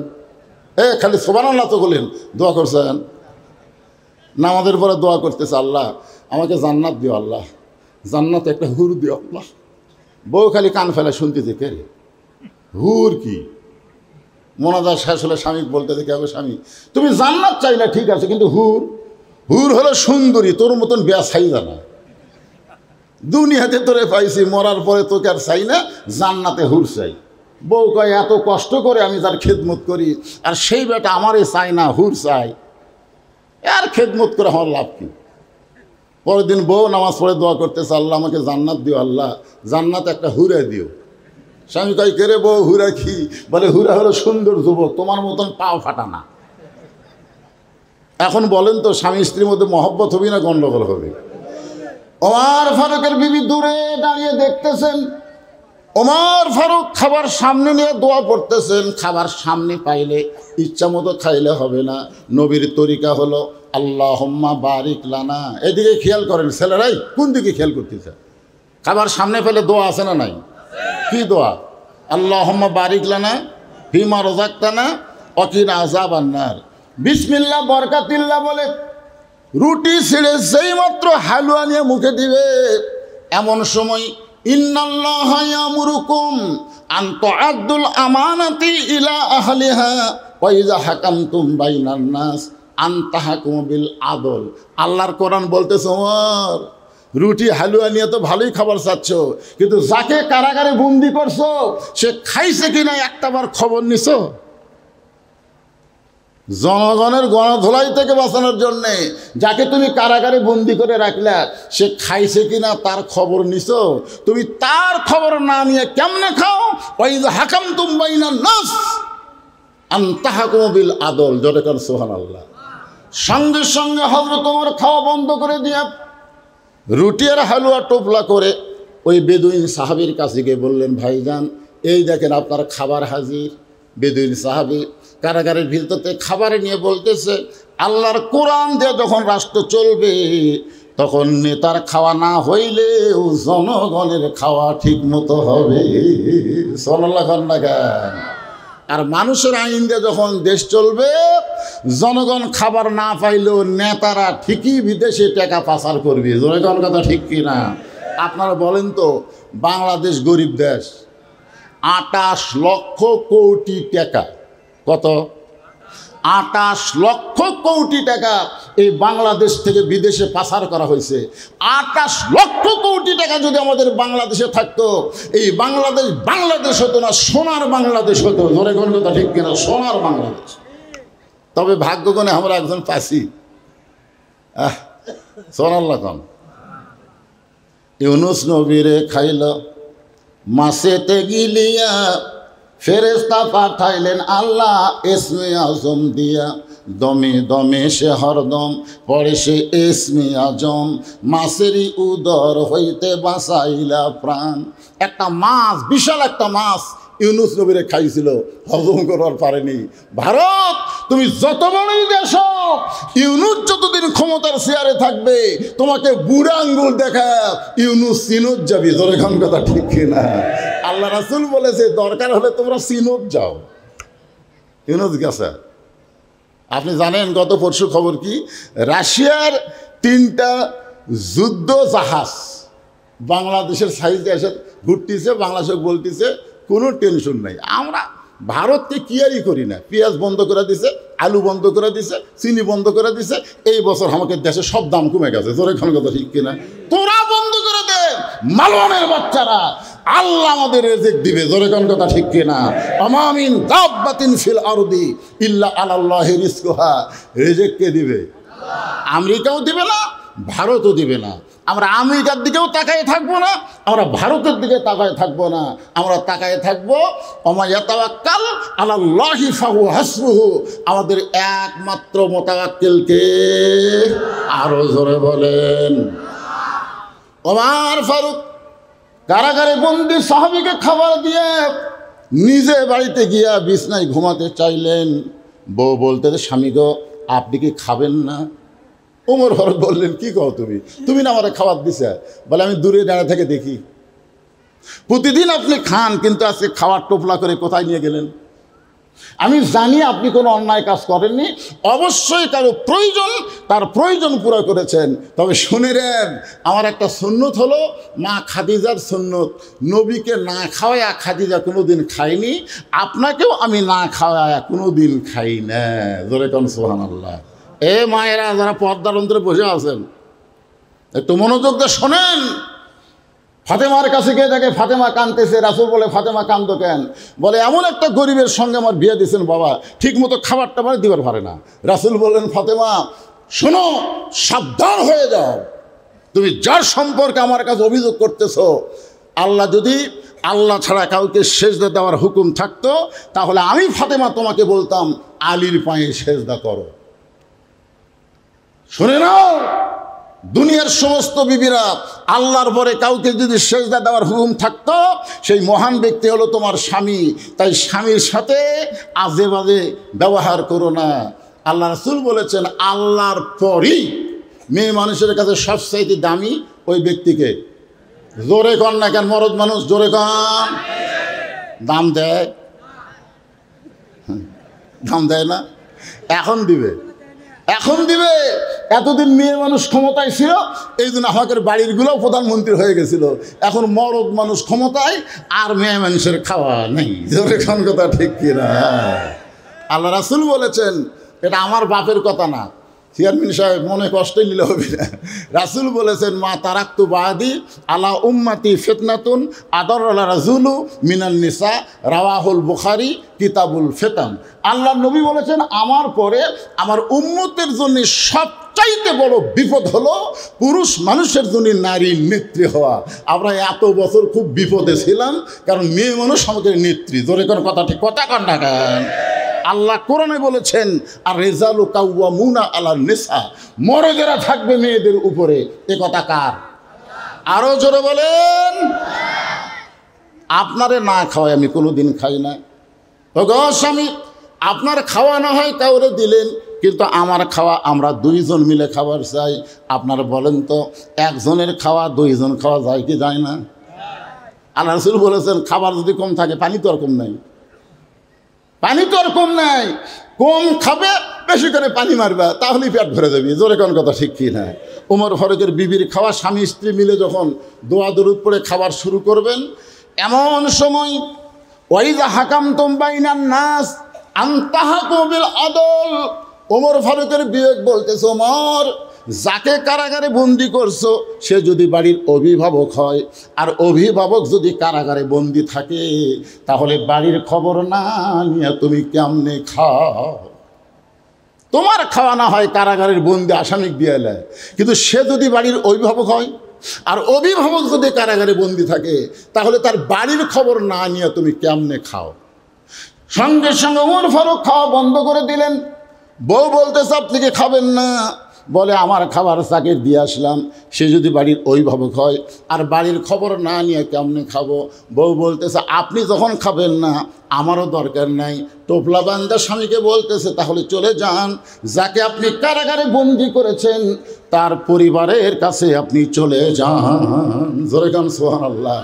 Speaker 1: খালি সুবহানাল্লাহ তো বলেন, দোয়া করছেন? নামাজের পরে দোয়া করতেছে, আল্লাহ আমাকে জান্নাত দিও, আল্লাহ জান্নাতে একটা হুর দিও আল্লাহ। বউ খালি কান ফেলা শুনতেছে, কে রে হুর কি? মোনাজাত শেষ হলে স্বামী বলতেছে, কে হবে স্বামী, তুমি জান্নাত চাইলে ঠিক আছে, কিন্তু হুর হুর হলো সুন্দরী, তোর মতন বেয়া চাই না। দুনিয়াতে তোরে পাইছি, মরার পরে তোকে আর চাই না, জান্নাতে হুর চাই। বউ কয়, এত কষ্ট করে আমি তার খেদমত করি, আর সেই বেটা আমারে চাই না, হুর চাই, আর খেদমত করে আমার লাভ কি? পরের দিন বউ নামাজ পড়ে দোয়া করতেছে, আল্লাহ আমাকে জান্নাত দিও, আল্লাহ জান্নাত একটা হুরে দিও। স্বামী কয়, কে রে বউ হুরা কি? বলে, হুরা হলো সুন্দর যুবক, তোমার মতন পাও ফাটা না। এখন বলেন তো, স্বামী স্ত্রীর মধ্যে মহব্বত হবে না গন্ডগোল হবে? ওমর ফারুকের বিবি দূরে দাঁড়িয়ে দেখতেছেন, ওমর ফারুক খাবার সামনে নিয়ে দোয়া পড়তেছেন। খাবার সামনে পাইলে ইচ্ছা মতো খাইলে হবে না, নবীর তরিকা হলো আল্লাহুম্মা বারিক লানা। এদিকে খেয়াল করেন ছেলেরাই, কোন দিকে খেয়াল করতেছে? খাবার সামনে পেলে দোয়া আছে না নাই? কি দোয়া? আল্লাহুম্মা বারিক লানা ফিমা রাযাকতানা ওয়া কিনা আযাবান নার। বিসমিল্লাহ বরকাতিল্লাহ বলে রুটি ছিঁড়ে যেই মাত্র হালুয়া নিয়ে মুখে দিবে, এমন সময় ইন্নাল্লাহা ইয়ামুরুকুম আন তুআদ্দুল আমানাতি ইলা আহলিহা ওয়াইজা হাকামতুম বাইনান নাস আন তাহকুমু বিল আদল। আল্লাহর কোরআন বলতেছে, ওমর রুটি হালুয়া নিয়ে তো ভালোই খাবার চাচ্ছ, কিন্তু যাকে কারাগারে বন্দি করছো সে খাইছে কিনা একটাবার খবর নিছো? জনগণের গণধোলাই থেকে বাঁচানোর জন্যে যাকে তুমি কারাগারে বন্দি করে রাখলা সে খাইছে কিনা তার খবর নিছো? তুমি তার খবর না নিয়ে কেমনে খাও? ওয়াইজা হাকামতুম বাইনান নাস আন তাহকুমু বিল আদল। জোরে কর সুবহানাল্লাহ। সঙ্গে সঙ্গে হযরত ওমর খাওয়া বন্ধ করে দিয়া রুটি আর হালুয়া টোপলা করে ওই বেদুইন সাহাবীর কাছে গিয়ে বললেন, ভাইজান এই দেখেন আপনার খাবার হাজির। বেদুইন সাহাবী কারাগারের ভিতরতে খাবার নিয়ে বলতেছে, আল্লাহর কোরআন দিয়ে যখন রাষ্ট্র চলবে তখন নেতার খাওয়া না হইলেও জনগণের খাওয়া ঠিক মতো হবে। সাল্লাল্লাহু আলাইহি ওয়াসাল্লাম। আর মানুষের আইন দিয়ে যখন দেশ চলবে জনগণ খাবার না পাইলেও নেতারা ঠিকই বিদেশে টাকা পাচার করবে। জনগণ কথা ঠিক কিনা? আপনারা বলেন তো, বাংলাদেশ গরিব দেশ, 28 লক্ষ কোটি টাকা, কত? 28 লক্ষ কোটি টাকা এই বাংলাদেশ থেকে বিদেশে পাচার করা হয়েছে। 28 লক্ষ কোটি টাকা যদি আমাদের বাংলাদেশে থাকতো, এই বাংলাদেশ বাংলাদেশ হতো না, সোনার বাংলাদেশ হতো। ধরে কোন কথা ঠিক কিনা? সোনার বাংলাদেশ। তবে ভাগ্যগুণে আমরা একজন পাচ্ছি। সোনাল্লাহ কন ইউনুস নবীরে খাইল মাছেতে গিলিয়া, ফেরেশতা পাঠাইলেন আল্লাহ ইসমে আজম দিয়া, দমে দমে সে হরদম পড়ে সে ইসমে আজম, মাছেরই উদর হইতে বাঁচাইলা প্রাণ। একটা মাছ, বিশাল একটা মাছ ইউনুস নবীরে খাইছিল, হজম করার পারেনি। ভারত তুমি যত বড়ই দেশ, ইউনুস যতদিন ক্ষমতার চেয়ারে থাকবে তোমাকে বুড়া আঙ্গুল দেখা ইউনুস সিনোত যাবি। ধরে খান কথা ঠিক কিনা? আল্লাহ রাসূল বলেছে দরকার হলে তোমরা সিনোত যাও। ইউনুস গেছে। আপনি জানেন গত পরশু খবর কি? রাশিয়ার 3টা যুদ্ধ জাহাজ বাংলাদেশের সাইজে এসে ঘুরতেছে। বাংলাদেশ বলতেছে কোনো টেনশন নাই, আমরা ভারতকে কেয়ারই করি না। পেঁয়াজ বন্ধ করে দিছে, আলু বন্ধ করে দিছে, চিনি বন্ধ করে দিছে। এই বছর আমাকে দেশে সব দাম কমে গেছে। জোরে খান কথা ঠিক কিনা? তোরা বন্ধ করে দে, মালওয়ানের বাচ্চারা, আল্লাহ আমাদের রিজিক দিবে। জোরে খান কথা ঠিক কিনা? আমা মিন দাব্বাতিন ফিল আরদি ইল্লা আলাল্লাহি রিজকুহা। রিজিক কে দিবে? আমেরিকাও দিবে না, ভারতও দিবে না। আমরা আমেরিকার দিকেও তাকায় থাকবো না, আমরা ভারতের দিকে তাকায় থাকবো না। আমরা তাকায় থাকবো ওমা ইয়াতাওয়াক্কাল আলাল্লাহি ফাহুয়া হাসবুহু। আমাদের একমাত্র মুতাওয়াক্কিলকে আরো জোরে বলেন। ওমর ফারুক কারাগারে বন্দি সাহাবীকে খাবার দিয়ে নিজে বাড়িতে গিয়া বিছনায় ঘুমাতে চাইলেন। বউ বলতে, স্বামী গো আপনি কি খাবেন না? ওমর ফারুক বললেন, কি কও তুমি? তুমি না আমার খাবার দিছে? বলে আমি দূরে দাঁড়িয়ে থেকে দেখি। প্রতিদিন আপনি খান, কিন্তু আজকে খাবার টোপলা করে কোথায় নিয়ে গেলেন? আমি জানি আপনি কোনো অন্যায় কাজ করেননি, অবশ্যই কারো প্রয়োজন, তার প্রয়োজন পুরো করেছেন। তবে শুনে নেন, আমার একটা সুন্নত হলো মা খাদিজার সুন্নত। নবীকে না খাওয়ায়া খাদিজা কোনো দিন খায়নি, আপনাকেও আমি না খাওয়ায়া কোনো দিন খাই না। জোরে কোন সুবহানাল্লাহ। এ মায়েরা যারা পর্দার অন্তরে বসে আছেন, একটু মনোযোগ দিয়ে শোনেন। ফাতেমার কাছে গিয়ে দেখে ফাতেমা কাঁদতেছে। রাসূল বলে, ফাতেমা কান্দো কেন? বলে, এমন একটা গরিবের সঙ্গে আমার বিয়ে দিয়েছেন বাবা, ঠিক মতো খাবার টাবার দিবার পারে না। রাসূল বললেন, ফাতেমা শোনো, সাবধান হয়ে যাও। তুমি যার সম্পর্কে আমার কাছে অভিযোগ করতেছো, আল্লাহ যদি আল্লাহ ছাড়া কাউকে সেজদা দেওয়ার হুকুম থাকতো, তাহলে আমি ফাতেমা তোমাকে বলতাম আলীর পায়ে সেজদা করো। শুনে নাও, দুনিয়ার সমস্ত বিবিরা, আল্লাহর পরে কাউকে যদি সেজদা দেওয়ার হুকুম থাকতো, সেই মহান ব্যক্তি হলো তোমার স্বামী। তাই স্বামীর সাথে আজে বাজে ব্যবহার করো না। আল্লাহ রাসূল বলেছেন, আল্লাহর পরই মেয়ে মানুষের কাছে সবচাইতে দামি ওই ব্যক্তিকে। জোরে কন না কেন? মরদ মানুষ জোরে কন। দাম দেয়? দাম দেয় না? এখন দিবে, এখন দিবে। এতদিন মেয়ে মানুষ ক্ষমতায় ছিল, এই জন্য আমাদের বাড়িরগুলোও প্রধানমন্ত্রী হয়ে গেছিল। এখন মরদ মানুষ ক্ষমতায়, আর মেয়ে মানুষের খাওয়া নেই। জোরে কোন কথা ঠিক কিনা? আল্লাহ রাসূল বলেছেন, এটা আমার বাপের কথা না, চেয়ারম্যান সাহেব মনে কষ্ট নিলে হবে না। রাসূল বলেছেন, মা তারাক্তু বাদি আলা উম্মতি ফিতনাতুন আদাররা রাজুলু মিনান নিসা, রাওয়াহুল বুখারী কিতাবুল ফিতান। আল্লাহ নবী বলেছেন, আমার পরে আমার উম্মতের জন্য সবচাইতে বড় বিপদ হলো পুরুষ মানুষের জন্য নারীর নেত্রী হওয়া। আমরা এত বছর খুব বিপদে ছিলাম, কারণ মেয়ে মানুষ আমাদের নেত্রী। জোরে কোন কথা, ঠিক কথা কন না কেন? আল্লাহ কোরআনে বলেছেন, আর রিজালু কাওয়ামুনা আলান নিসা, মর্যাদা থাকবে মেয়েদের উপরে। এ কথা কার? আরো জোরে বলেন। আপনারে না খাওয়াই আমি কোনোদিন খাই না। ওগো স্বামী, আপনার খাওয়া না হয় কাউরে দিলেন, কিন্তু আমার খাওয়া আমরা দুইজন মিলে খাবার চাই। আপনারা বলেন তো, একজনের খাওয়া দুইজন খাওয়া যায় কি যায় না? আল্লাহ রাসূল বলেছেন, খাবার যদি কম থাকে, পানি তো আর কম নাই, পানি তো আর কম নাই। কম খাবে, বেশি করে পানি মারবে, তাহলেই পেট ভরে যাবি। জোরে কোন কথা, ঠিক কি না? ওমর ফারুকের বিবির খাওয়া, স্বামী স্ত্রী মিলে যখন দোয়া দরুদ পড়ে খাবার শুরু করবেন, এমন সময় ওয়াইজা হাকামতুম বাইনান নাস আন তাহকুমু বিল আদল, ওমর ফারুকের বিবেক বলতেছে, ওমর, যাকে কারাগারে বন্দি করছো সে যদি বাড়ির অভিভাবক হয়, আর অভিভাবক যদি কারাগারে বন্দি থাকে, তাহলে বাড়ির খবর না নিয়ে তুমি কেমনে খাও? তোমার খাওয়া না হয় কারাগারের বন্দি আসামিক দিয়ে এলে, কিন্তু সে যদি বাড়ির অভিভাবক হয়, আর অভিভাবক যদি কারাগারে বন্দি থাকে, তাহলে তার বাড়ির খবর না নিয়ে তুমি কেমনে খাও? সঙ্গে সঙ্গে ওমর ফারুক খাওয়া বন্ধ করে দিলেন। বউ বলতেছে, আপনি কি খাবেন না? বলে, আমার খাবার তাকে দিয়ে আসলাম, সে যদি বাড়ির অভিভাবক হয়, আর বাড়ির খবর না নিয়ে কেমনে খাবো? বউ বলতেছে, আপনি যখন খাবেন না আমারও দরকার নাই। টোপলা বান্দা স্বামীকে বলতেছে, তাহলে চলে যান, যাকে আপনি কারাগারে বন্দি করেছেন তার পরিবারের কাছে আপনি চলে যান। জোরে গান সুবহানাল্লাহ।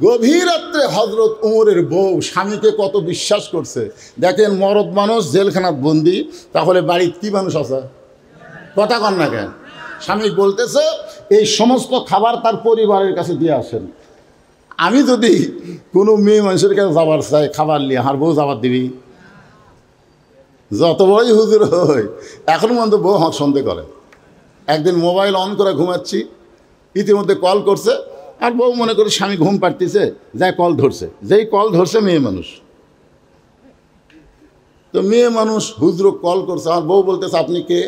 Speaker 1: গভীর রাত্রে হযরত ওমরের বউ স্বামীকে কত বিশ্বাস করছে দেখেন। মরদ মানুষ জেলখানাত বন্দি, তাহলে বাড়িতে কি মানুষ আছে? কথা কন না কেন? স্বামী বলতেছে, এই সমস্ত খাবার তার পরিবারের কাছে দিয়ে আসেন। আমি যদি কোনো মেয়ে মানুষের কাছে যাবার চাই খাবার নিয়ে, আর বউ যাবার দিবি? যত বড়ই হুজুর হয়, এখন পর্যন্ত বউ হক সন্দেহ করে। একদিন মোবাইল অন করে ঘুমাচ্ছি, ইতিমধ্যে কল করছে, আর বউ মনে করে স্বামী ঘুম পাড়তেছে, যাই কল ধরছে। যেই কল ধরছে মেয়ে মানুষ, তো মেয়ে মানুষ হুজুর কল করছে। আমার বউ বলতেছে, আপনি কে?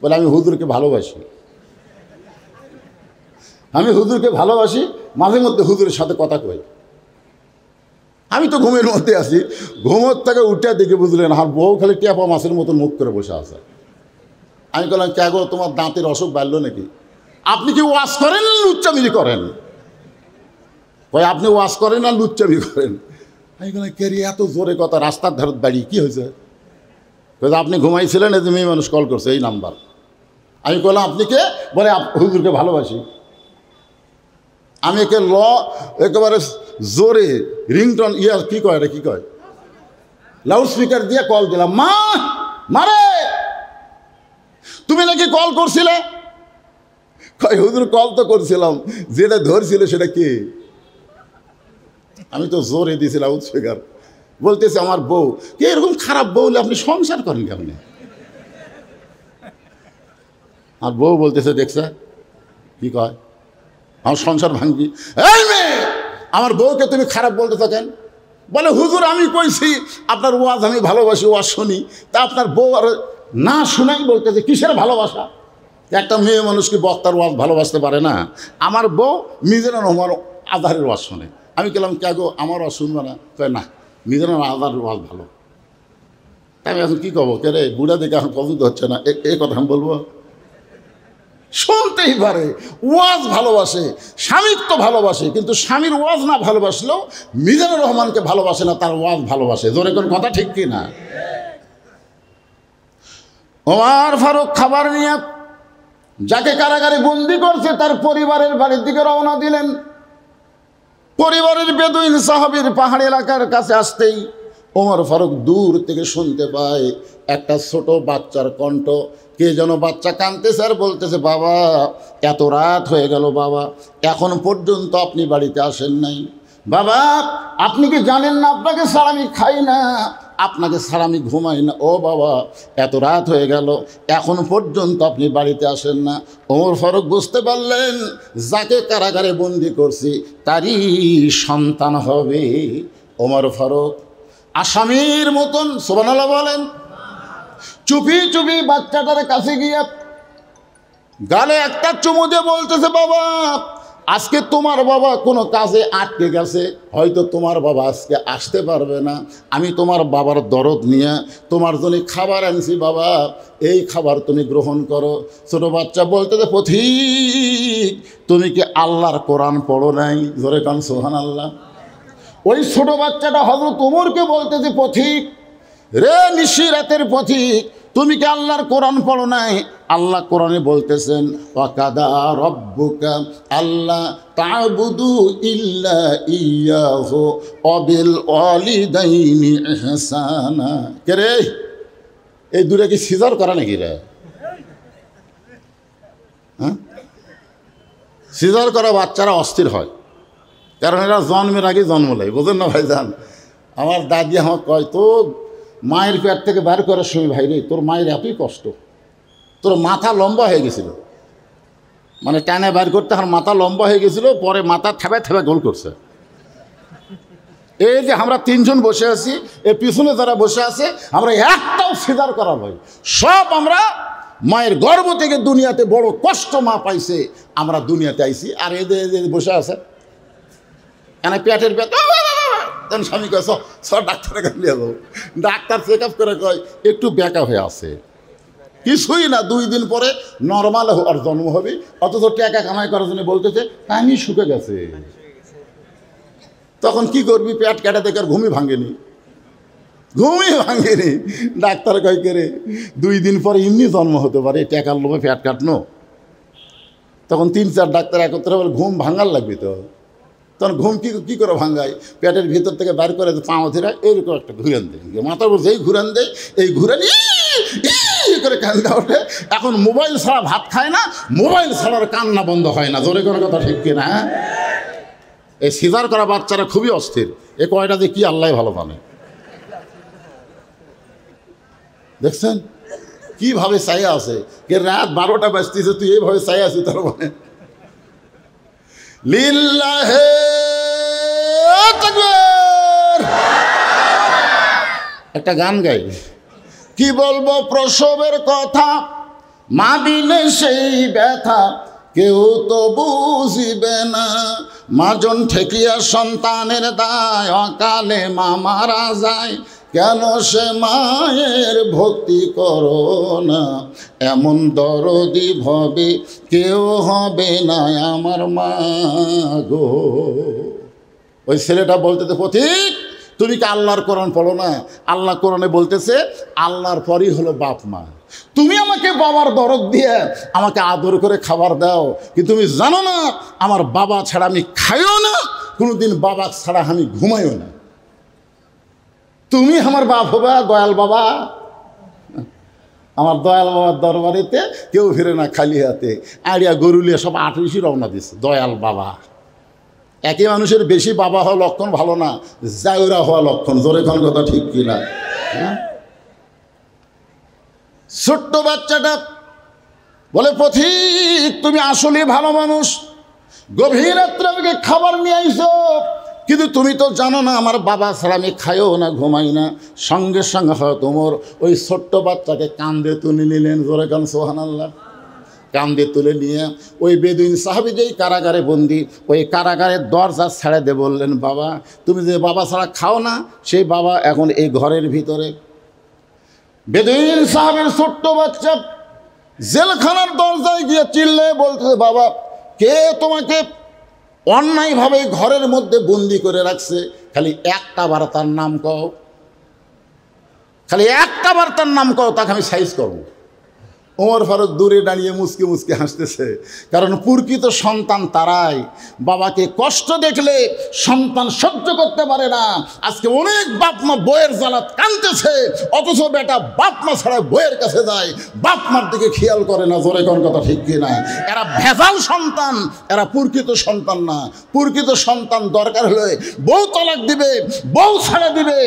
Speaker 1: বলে, আমি হুজুরকে ভালোবাসি, আমি হুজুরকে ভালোবাসি, মাঝে মধ্যে হুজুরের সাথে কথা কই। আমি তো ঘুমের মধ্যে আছি, ঘুমোর থেকে উঠে দেখে বুঝলেন আমার বউ খালি টিয়াপা মাছের মতন মুখ করে বসে আছে। আমি বললাম, কে গো, তোমার দাঁতের অসুখ বাড়লো নাকি? আপনি কি ওয়াজ করেন না লুচ্চামিরি করেন? কয়, আপনি ওয়াজ করেন না লুচ্চামি করেন? আমি বললাম, কে রে এত জোরে কথা, রাস্তার ধারত বাড়ি, কি হয়েছে? আপনি ঘুমাইছিলেন, এই যে মেয়ে মানুষ কল করছে, এই নাম্বার। আমি বললাম, আপনি কে? বলে, হুজুরকে ভালোবাসি। আমি একে একেবারে জোরে রিংটন কি কয়, এটা কি কয়, লাউড স্পিকার দিয়ে কল দিলাম। মা, মারে, তুমি নাকি কল করছিলে? কয়, হুজুর কল তো করছিলাম, যেটা ধরছিল সেটা কি? আমি তো জোরে দিয়েছি লাউড স্পিকার। বলতেছে আমার বউ। কে এরকম খারাপ বউ হলে আপনি সংসার করেন কেমনে? আর বউ বলতেছে, দেখছে কি কয়, আমার সংসার ভাঙবি। এই মেয়ে, আমার বউকে তুমি খারাপ বলতে থাকেন? বলে, হুজুর আমি কইছি আপনার ওয়াজ আমি ভালোবাসি, ওয়াজ শুনি, তা আপনার বউ আর না শুনাই বলতেছে কিসের ভালোবাসা? একটা মেয়ে মানুষ কি বক্তার ওয়াজ ভালোবাসতে পারে না? আমার বউ মিজানুর রহমান আজহারের ওয়াজ শোনে। আমি গেলাম, কে গো, আমার ওয়াজ শুনবে না? কয়, না, মিজানুর আজহারের ওয়াজ ভালো। তাই আমি এখন কী কবো, কে রে বুড়া দেখে এখন পছন্দ হচ্ছে না, এই কথা আমি বলবো? শুনতেই পারে, ওয়াজ ভালোবাসে, স্বামীর তো ভালোবাসে, কিন্তু স্বামীর ওয়াজ না ভালোবাসলেও মিজানুর রহমানকে ভালোবাসে না, তার ওয়াজ ভালোবাসে। জোরে কোন কথা, ঠিক কি না? ওমর ফারুক খাবার নিয়ে যাকে কারাগারে বন্দি করছে তার পরিবারের বাড়ির দিকে রওনা দিলেন। পরিবারের বেদুইন সাহাবীর পাহাড়ি এলাকার কাছে আসতেই ওমর ফারুক দূর থেকে শুনতে পায় একটা ছোট বাচ্চার কণ্ঠ। কে যেন বাচ্চা কাঁদতেছে আর বলতেছে, বাবা, এত রাত হয়ে গেল বাবা, এখন পর্যন্ত আপনি বাড়িতে আসেন নাই। বাবা, আপনি কি জানেন না আপনাকে ছাড়া আমি খাই না? আপনাকে ছাড়া আমি ঘুমাই না। ও বাবা, এত রাত হয়ে গেল, এখন পর্যন্ত আপনি বাড়িতে আসেন না। ওমর ফারুক বুঝতে পারলেন যাকে কারাগারে বন্দি করছি তারই সন্তান হবে। ওমর ফারুক আসামির মতন সুবহানাল্লাহ বলেন, চুপি চুপি বাচ্চাটার কাছে গিয়ে গালে একটা চুমু দিয়ে বলতেছে, বাবা আজকে তোমার বাবা কোনো কাজে আটকে গেছে, হয়তো তোমার বাবা আজকে আসতে পারবে না। আমি তোমার বাবার দরদ নিয়ে তোমার জন্য খাবার আনছি, বাবা এই খাবার তুমি গ্রহণ করো। ছোটো বাচ্চা বলতেছে, পথিক তুমি কি আল্লাহর কোরআন পড়ো নাই? জোরে কান সুবহানাল্লাহ। ওই ছোট বাচ্চাটা হযরত ওমরকে বলতেছে, পথিক রে নিশি রাতের পথিক, তুমি কি আল্লাহর কোরআন পড়ো নাই? আল্লাহ কোরআনে বলতেছেন, ওয়াকাদা রব্বুকা আল্লাহ তা'বুদু ইল্লা ইয়াহু ওয়া বিল ওয়ালিদাইনি ইহসানা। কে রে, এই দূরে কি সিজার করা নাকি রে? হ্যাঁ, সিজার করা বাচ্চারা অস্থির হয়, কারণ এরা জন্মের আগে জন্ম নেয়, বোঝেন না ভাইজান? আমার দাদি আমাকে কয়, তো মায়ের পেট থেকে বার করার সময়, ভাই রে তোর মায়ের এতই কষ্ট, তোর মাথা লম্বা হয়ে গেছিল, মানে টানে বার করতে আমার মাথা লম্বা হয়ে গেছিল, পরে মাথা থেবে থেবে গোল করছে। এই যে আমরা তিনজন বসে আছি, এর পিছনে যারা বসে আছে, আমরা একটাও সিজার করা নয়, সব আমরা মায়ের গর্ভ থেকে দুনিয়াতে বড় কষ্ট মা পাইছে, আমরা দুনিয়াতে আইছি। আর এদের বসে আছে এনে পেটের ব্যথা, তখন স্বামী কয় সব ডাক্তারের কাছে নিয়ে যাবো। ডাক্তার চেক আপ করে কয় একটু ব্যাকা হয়ে আছে, কিছুই না, 2 দিন পরে নর্মাল আর জন্ম হবে। অথচ টাকা কামাই করার জন্য বলতেছে পানি শুকে গেছে। তখন কি করবি, পেট কাটা থেকে আর ঘুমই ভাঙেনি। ডাক্তার কয় করে 2 দিন পরে এমনি জন্ম হতে পারে, টাকার লোভে পেট কাটনো। তখন 3-4 ডাক্তার একত্রে বলে ঘুম ভাঙার লাগবে। তো তখন ঘুম কী করে ভাঙায়, পেটের ভিতর থেকে বাইর করে পাও ধরে এইরকম একটা ঘুরান দেয়, মাথার উপর যেই ঘুরান দেয়, এই ঘুরান করে কান্না ওঠে। এখন মোবাইল ছাড়া ভাত খায় না, মোবাইল ছাড়ার কান্না বন্ধ হয় না। জোরে কোনো কথা ঠিক কিনা? এই সিজার করা বাচ্চারা খুবই অস্থির। এ কয়টা যে কি আল্লাহ ভালো জানে। দেখছেন কিভাবে চাইয়া আছে, কে রাত 12টা বাজতেছে, তুই এইভাবে চাইয়া আছিস, তার মানে লিল্লাহে তাকবীর। একটা গান গাই, কি বলবো প্রসবের কথা, মা বিনে সেই ব্যথা কেউ তো বুঝিবে না। মাজন ঠেকিয়া সন্তানের দায়, অকালে মা মারা যায়, কেন সে মায়ের ভক্তি করো না। এমন দরদি ভবে কেউ হবে না আমার মা গো। ওই ছেলেটা বলতেছে, পথিক তুমি কি আল্লাহর কোরআন পড়ো না? আল্লাহ কোরআনে বলতেছে আল্লাহর পরই হলো বাপ মা। তুমি আমাকে বাবার দরদ দিয়ে আমাকে আদর করে খাবার দাও, কিন্তু তুমি জানো না আমার বাবা ছাড়া আমি খাইও না, কোনোদিন বাবা ছাড়া আমি ঘুমাইও না। তুমি আমার বাপ হবা, দয়াল বাবা। আমার দয়াল বাবার দরবারেতে কেউ ফিরে না খালি হাতে, আড়িয়া গরুলিয়া সব 28 রওনা দিচ্ছে দয়াল বাবা। একই মানুষের বেশি বাবা হওয়া লক্ষণ ভালো না, জায়রা হওয়া লক্ষণ। জোরে কোন কথা ঠিক কিনা? ছোট্ট বাচ্চাটা বলে, পথিক তুমি আসলে ভালো মানুষ, গভীর রাত্রে আমাকে খাবার নিয়ে আইছো, কিন্তু তুমি তো জানো না আমার বাবা ছাড়া আমি খাইও না, ঘুমাই না। সঙ্গে সঙ্গে হয়তো ওমর ওই ছোট্ট বাচ্চাকে কান্দে তুলে নিলেন। জোরে কান সুবহানাল্লাহ। কান্দে তুলে নিয়ে ওই বেদুইন সাহাবী যেই কারাগারে বন্দি, ওই কারাগারের দরজা ছেড়ে দিয়ে বললেন, বাবা তুমি যে বাবা ছাড়া খাও না, সেই বাবা এখন এই ঘরের ভিতরে। বেদুইন সাহাবের ছোট্ট বাচ্চা জেলখানার দরজায় গিয়ে চিল্লে বলতেছে, বাবা কে তোমাকে অন্যায়ভাবে ঘরের মধ্যে বন্দি করে রাখছে? খালি একটা বার তার নাম কও, খালি একটা বার তার নাম কও, তাকে আমি সাইজ করবো। ওমর ফারুক দূরে দাঁড়িয়ে মুচকে মুচকে হাসতেছে, কারণ প্রকৃত সন্তান তারাই বাবাকে কষ্ট দেখলে সন্তান সহ্য করতে পারে না। আজকে অনেক বাপ মা বইয়ের জ্বালাত কাঁদতেছে, অথচ বেটা বাপ মা ছাড়া বইয়ের কাছে যায়, বাপ মার দিকে খেয়াল করে না। জোরে কোন কথা ঠিক কিনা? এরা ভেজাল সন্তান, এরা প্রকৃত সন্তান না। প্রকৃত সন্তান দরকার হলে বউ তালাক দিবে, বউ ছেড়ে দিবে,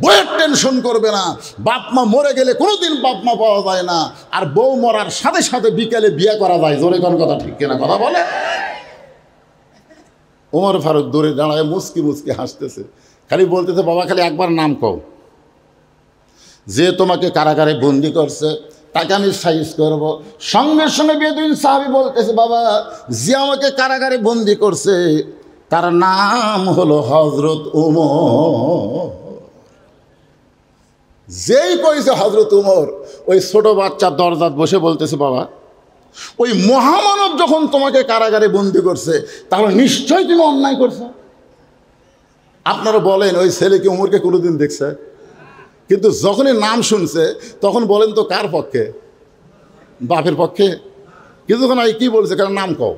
Speaker 1: বইয়ের টেনশন করবে না। বাপ মা মরে গেলে কোনোদিন বাপ মা পাওয়া যায় না, আর বউ মরার সাথে সাথে বিকেলে বিয়ে করা যায়। জোরে কোন কথা ঠিক কিনা? কথা বলে। ওমর ফারুক দূরে দাঁড়ায় মুচকি মুচকি হাসতেছে, খালি বলতেছে, বাবা খালি একবার নাম কও, যে তোমাকে কারাগারে বন্দি করছে তাকে আমি সাইজ করব। সঙ্গে সঙ্গে বেদুইন সাহাবী বলতেছে, বাবা যে আমাকে কারাগারে বন্দি করছে তার নাম হলো হযরত ওমর। যেই কইছে হযরত ওমর, ওই ছোট বাচ্চা দরজাত বসে বলতেছে, বাবা ওই মহামানব যখন তোমাকে কারাগারে বন্দি করছে তাহলে নিশ্চয়ই তুমি অন্যায় করছো। আপনারা বলেন, ওই ছেলে কি ওমরকে কোনোদিন দেখছে? কিন্তু যখনই নাম শুনছে তখন বলেন তো কার পক্ষে? বাপের পক্ষে। কিন্তু তখন কি বলছে? কারণ নাম কও,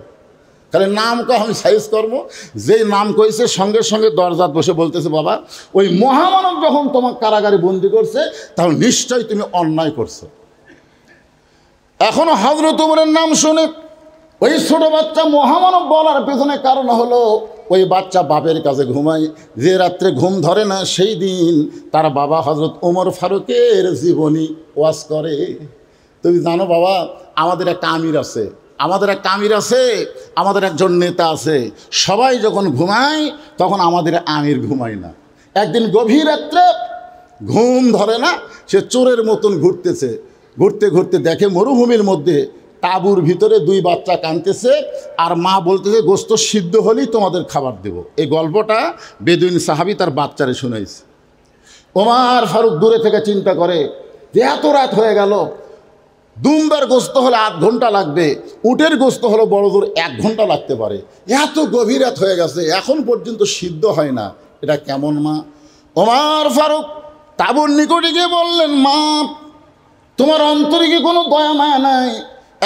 Speaker 1: তাহলে নাম কও, আমি সাইজ করবো। যেই নাম কইছে সঙ্গে সঙ্গে দরজাত বসে বলতেছে, বাবা ওই মহামানব যখন তোমার কারাগারে বন্দি করছে তাহলে নিশ্চয়ই তুমি অন্যায় করছো। এখনো হযরত ওমরের নাম শুনে ওই ছোট বাচ্চা মহামানব বলার পেছনে কারণ হলো ওই বাচ্চা বাপের কাছে ঘুমায়, যে রাত্রে ঘুম ধরে না সেই দিন তার বাবা হযরত ওমর ফারুকের জীবনী ওয়াজ করে। তুমি জানো বাবা, আমাদের একটা আমির আছে, আমাদের একটা আমির আছে, আমাদের একজন নেতা আছে, সবাই যখন ঘুমায় তখন আমাদের আমির ঘুমায় না। একদিন গভীর রাত্রে ঘুম ধরে না, সে চোরের মতন ঘুরতেছে, ঘুরতে ঘুরতে দেখে মরুভূমির মধ্যে তাঁবুর ভিতরে দুই বাচ্চা কাঁদতেছে, আর মা বলতেছে গোশত সিদ্ধ হলেই তোমাদের খাবার দেব। এই গল্পটা বেদুইন সাহাবী তার বাচ্চারে শুনাইছে। ওমর ফারুক দূরে থেকে চিন্তা করে যে এত রাত হয়ে গেল, দুম্বার গোশত হলে 8 ঘন্টা লাগবে, উটের গোশত হলো বড় জোর 1 ঘন্টা লাগতে পারে, এত গভীর রাত হয়ে গেছে এখন পর্যন্ত সিদ্ধ হয় না, এটা কেমন মা? ওমর ফারুক তাঁবুর নিকটে গিয়ে বললেন, মা তোমার অন্তরে কি কোনো দয়া মায়া নাই?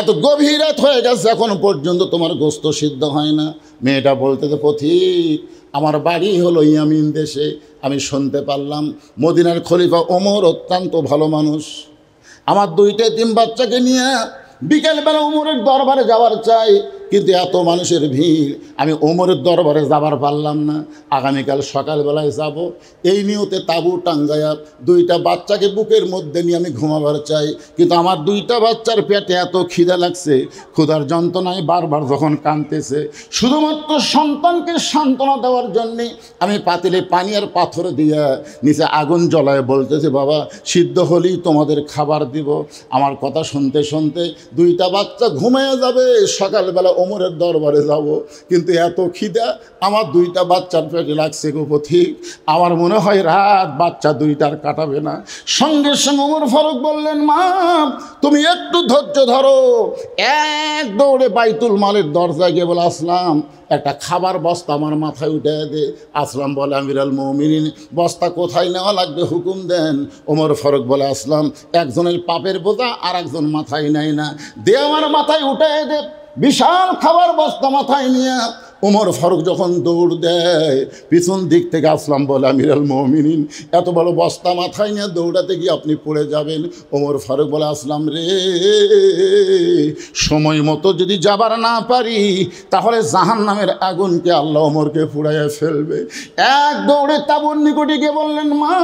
Speaker 1: এত গভীর রাত হয়ে গেছে এখন পর্যন্ত তোমার গোশত সিদ্ধ হয় না। মেয়েটা বলতেছে, পথিক আমার বাড়ি হলো ইয়ামিন দেশে, আমি শুনতে পারলাম মদিনার খলিফা ওমর অত্যন্ত ভালো মানুষ, আমার 2টা এতিম বাচ্চাকে নিয়ে বিকেলবেলা ওমরের দরবারে যাওয়ার চাই, কিন্তু এত মানুষের ভিড় আমি ওমরের দরবারে যাবার পারলাম না, আগামীকাল সকালবেলায় যাব। এই নিয়তে তাঁবু টাঙ্গায়া 2টা বাচ্চাকে বুকের মধ্যে নিয়ে আমি ঘুমাবার চাই, কিন্তু আমার 2টা বাচ্চার পেটে এত খিদা লাগছে, ক্ষুধার যন্ত্রণায় বারবার যখন কাঁদতেছে, শুধুমাত্র সন্তানকে সান্ত্বনা দেওয়ার জন্যে আমি পাতিলে পানি আর পাথর দিয়া নিচে আগুন জ্বলায় বলতেছে, বাবা সিদ্ধ হলেই তোমাদের খাবার দিব। আমার কথা শুনতে শুনতে 2টা বাচ্চা ঘুমিয়ে যাবে, সকালবেলা ওমরের দরবারে যাব, কিন্তু এত খিদা আমার 2টা বাচ্চার পেটে লাগছে গো পথিক, আমার মনে হয় রাত বাচ্চা 2টার কাটাবে না। সঙ্গে সঙ্গে ওমর ফারুক বললেন, মা তুমি একটু ধৈর্য ধরো। এক দৌড়ে বাইতুল মালের দরজায় গিয়ে বলে, আসলাম একটা খাবার বস্তা আমার মাথায় উঠে দে। আসলাম বলে, আমিরুল মুমিনিন বস্তা কোথায় নেওয়া লাগবে হুকুম দেন। ওমর ফারুক বলে, আসলাম একজনের পাপের বোঝা আর একজন মাথায় নেয় না, দে আমার মাথায় উঠে দে। বিশাল খাবার বস্তা মাথায় নিয়ে ওমর ফারুক যখন দৌড় দেয়, পিছন দিক থেকে আসলাম বলে, আমিরুল মুমিনিন এত বড় বস্তা মাথায় নিয়ে দৌড়াতে গিয়ে আপনি পড়ে যাবেন। ওমর ফারুক বলে, আসলাম রে, সময় মতো যদি যাবার না পারি তাহলে জাহান্নামের আগুনকে আল্লাহ ওমরকে পুড়াইয়া ফেলবে। এক দৌড়ে তাঁবুর নিকটে গিয়ে বললেন, মা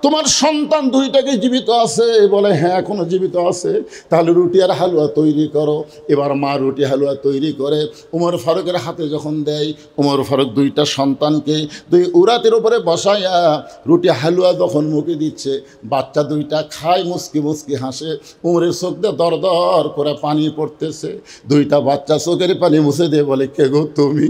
Speaker 1: তোমার সন্তান 2টাকে জীবিত আছে? বলে, হ্যাঁ এখনো জীবিত আছে। তাহলে রুটি আর হালুয়া তৈরি করো। এবার মা রুটি হালুয়া তৈরি করে ওমর ফারুকের হাতে যখন দেয়, ওমর ফারুক 2টা সন্তানকে 2 উরাতের উপরে বসাইয়া রুটি হালুয়া যখন মুখে দিচ্ছে, বাচ্চা 2টা খায়, মুচকি মুচকি হাসে, ওমরের চোখ দিয়ে দর দর করে পানি পড়তেছে। 2টা বাচ্চা চোখের পানি মুছে দিয়ে বলে, কে গো তুমি?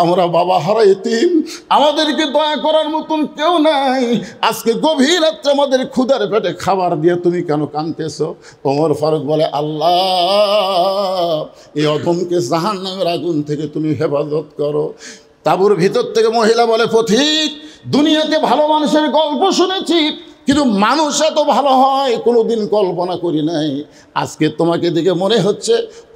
Speaker 1: আমরা বাবা হারা এতিম, আমাদেরকে দয়া করার মতন কেউ নাই, আজকে গভীর রাত্রে আমাদের ক্ষুধার পেটে খাবার দিয়ে তুমি কেন কাঁদতেছো? ওমর ফারুক বলে, আল্লাহ এই অধমকে জাহান্নামের আগুন থেকে তুমি হেফাজত করো। তাঁবুর ভিতর থেকে মহিলা বলে, পথিক দুনিয়াতে ভালো মানুষের গল্প শুনেছি, কিন্তু মানুষ এত ভালো হয় কোনোদিন কল্পনা করি নাই। আজকে তোমাকে দেখে মনে হচ্ছে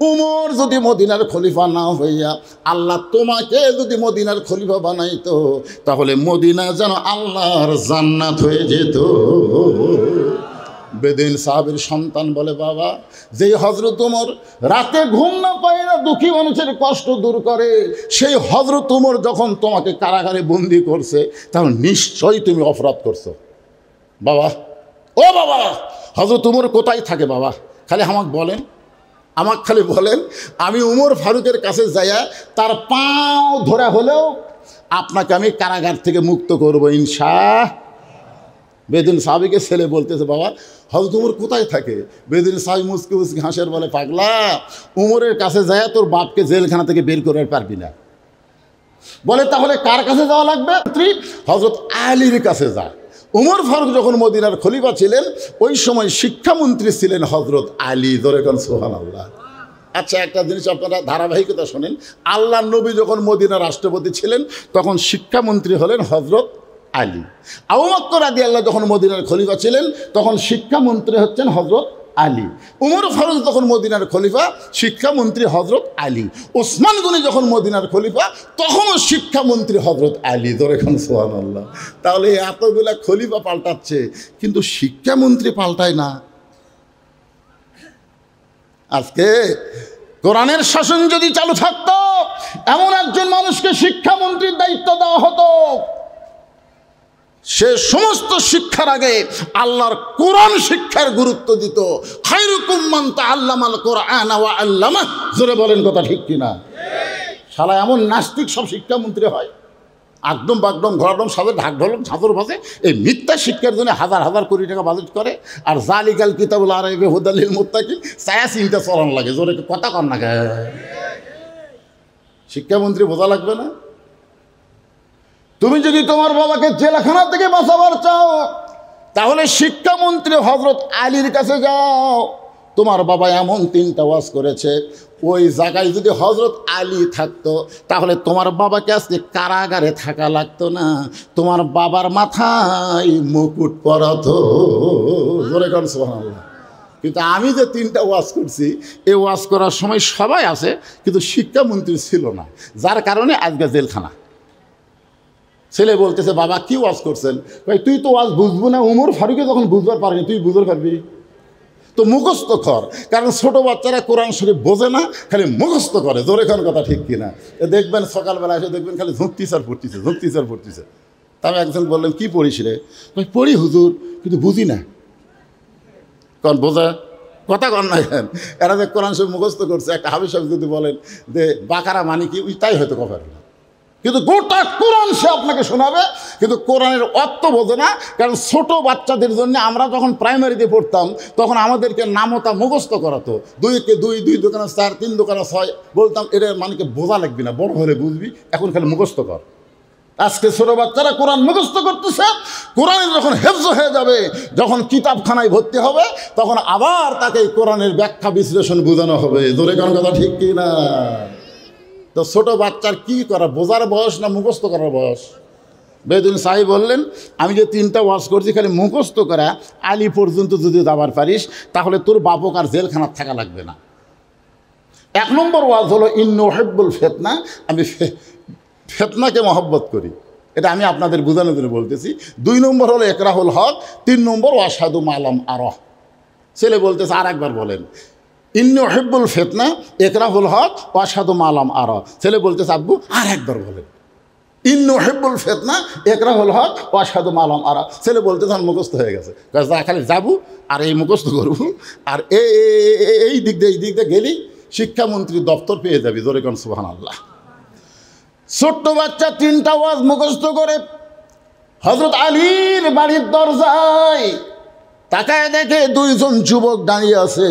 Speaker 1: উমর যদি মদিনার খলিফা না হইয়া আল্লাহ তোমাকে যদি মদিনার খলিফা বানাইতো তাহলে মদিনা যেন আল্লাহর জান্নাত হয়ে যেত। বেদিন সাহাবের সন্তান বলে, বাবা, যেই হযরত উমর রাতে ঘুম না পায় না দুঃখী মানুষের কষ্ট দূর করে, সেই হযরত উমর যখন তোমাকে কারাগারে বন্দি করছে তাহলে নিশ্চয়ই তুমি অপরাধ করছো। বাবা, ও বাবা, হযরত উমর কোথায় থাকে বাবা? খালি আমাকে খালি বলেন, আমি উমর ফারুকের কাছে যাইয়া তার পাও ধরা হলেও আপনাকে আমি কারাগার থেকে মুক্ত করবো ইনশাআল্লাহ। বেদিন সাহাবীকে ছেলে বলতেছে, বাবা, হযরত উমর কোথায় থাকে? বেদিন সাহাবী মুচকি মুচকি হাসের বলে, পাগলা, উমরের কাছে যাইয়া তোর বাপকে জেলখানা থেকে বের করে পারবি না। বলে, তাহলে কার কাছে যাওয়া লাগবে? হযরত আলীর কাছে যা। উমর ফারুক যখন মদিনার খলিফা ছিলেন ওই সময় শিক্ষামন্ত্রী ছিলেন হযরত আলী। ধরে কোন সুবহানাল্লাহ। আচ্ছা, একটা জিনিস আপনারা ধারাবাহিকতা শোনেন, আল্লাহ নবী যখন মদিনার রাষ্ট্রপতি ছিলেন তখন শিক্ষামন্ত্রী হলেন হযরত আলী। আবু বকর রাদিয়াল্লাহু যখন মদিনার খলিফা ছিলেন তখন শিক্ষামন্ত্রী হচ্ছেন হযরত আলী। উমর ফারুক যখন মদিনার খলিফা শিক্ষামন্ত্রী হযরত আলী। ওসমান গনি যখন মদিনার খলিফা তখনও শিক্ষামন্ত্রী হযরত আলী। ধরে কোন সুবহানাল্লাহ। তাহলে এতগুলা খলিফা পাল্টাচ্ছে কিন্তু শিক্ষামন্ত্রী পাল্টায় না। আজকে কোরআনের শাসন যদি চালু থাকতো, এমন একজন মানুষকে শিক্ষামন্ত্রীর দায়িত্ব দেওয়া হতো, সে সমস্ত শিক্ষার আগে আল্লাহর কোরআন শিক্ষার গুরুত্ব দিত। খায়রুকুম মান তাআল্লামাল কোরআন ওয়া আল্লামাহ। জোরে বলেন, কথা ঠিক কিনা? শালা এমন নাস্তিক সব শিক্ষামন্ত্রী হয়, একদম বাগডম ঘরডম সাথে ঢাক ঢোলক ঝাঁতুর ভাষে এই মিথ্যা শিক্ষার জন্য হাজার হাজার কোটি টাকা বাজেট করে। আর জালিকাল কিতাবুল আরাইবে হুদাল লিল মুত্তাকিন ছায়া চিন্তা চলান লাগে। জোরে কথা কর না। শিক্ষামন্ত্রী বোঝা লাগবে না? তুমি যদি তোমার বাবাকে জেলখানা থেকে বাঁচাবার চাও তাহলে শিক্ষামন্ত্রী হযরত আলীর কাছে যাও। তোমার বাবা এমন 3টা ওয়াজ করেছে, ওই জায়গায় যদি হযরত আলী থাকতো তাহলে তোমার বাবাকে আজকে কারাগারে থাকা লাগতো না, তোমার বাবার মাথায় মুকুট পরাতো। জোরে কোন সুবহানাল্লাহ। কিন্তু আমি যে 3টা ওয়াজ করছি এই ওয়াজ করার সময় সবাই আছে কিন্তু শিক্ষামন্ত্রী ছিল না, যার কারণে আজকে জেলখানা। ছেলে বলতেছে, বাবা কি ওয়াজ করছেন? ভাই, তুই তো ওয়াজ বুঝবো না। উমর ফারুকে যখন বুঝবার পারিনি তুই বুঝতে পারবি তো মুখস্থ কর। কারণ ছোট বাচ্চারা কোরআন শরীফ বোঝে না, খালি মুখস্থ করে। জোরে কোন কথা ঠিক কিনা? দেখবেন সকালবেলা এসে দেখবেন খালি ঝুঁকতিচার পড়তেছে। তা আমি একজন বললাম, কি পড়িস রে? ভাই, পড়ি হুজুর, কিন্তু বুঝি না। কারণ বোঝা কথা কন না। এরা যে কোরআন শরীফ মুখস্থ করছে, একটা হাফেজ সাহেব যদি বলেন যে বাকারা মানে কি, তাই হয়তো কভার, কিন্তু গোটা কোরআন সে আপনাকে শোনাবে, কিন্তু কোরআনের অর্থ বোঝে না। কারণ ছোট বাচ্চাদের জন্য আমরা যখন প্রাইমারিতে পড়তাম তখন আমাদেরকে নামতা মুখস্থ করাতো। 2 কে 2, 2 দোকানে 4, 3 দোকানে 6 বলতাম, এটা মানকে বোঝা লাগবে না, বড় হলে বুঝবি, এখন খালি মুখস্থ কর। আজকে ছোট বাচ্চারা কোরআন মুখস্থ করতেছে, কোরআনের যখন হেফজ হয়ে যাবে, যখন কিতাবখানায় ভর্তি হবে তখন আবার তাকে কোরআনের ব্যাখ্যা বিশ্লেষণ বোঝানো হবে। জোরে কোন কথা ঠিক কি না? তো ছোট বাচ্চার কি করা, বোঝার বয়স না মুখস্থ করার বয়স? বেদিন সাহেব বললেন, আমি যে 3টা ওয়াজ করছি খালি মুখস্থ করা আলী পর্যন্ত যদি যাবার পারিস তাহলে তোর বাপক আর জেলখানার থাকা লাগবে না। 1 নম্বর ওয়াজ হলো ইন্নু হিব্বুল ফিতনা, আমি ফিতনাকে মহব্বত করি। এটা আমি আপনাদের বোঝানোর জন্য বলতেছি। 2 নম্বর হলো ইকরাহুল হক। 3 নম্বর ওয়াশহাদু মালাম আরহ। ছেলে বলতেছে, আর একবার বলেন। ইন্নু হিব্বুল ফিতনা, ইকরাহুল হক, ওয়াশহাদু মালাম আরহ। ছেলে বলতেছে, আব্বু আর একবার বলেন। ইন্নু হিব্বুল ফিতনা, ইকরাহুল হক, ওয়াশহাদু মালাম আরহ। ছেলে বলতেছে, আমার মুখস্থ হয়ে গেছে। খালি যাবো আর এই মুখস্থ করবো, আর এই দিক দিয়ে গেলি শিক্ষামন্ত্রী দপ্তর পেয়ে যাবি। জোরে কোন সুবহানাল্লাহ। ছোট্ট বাচ্চা 3টা ওয়াজ মুখস্থ করে হযরত আলীর বাড়ির দরজায় তাকায় দেখে 2 জন যুবক দাঁড়িয়ে আছে।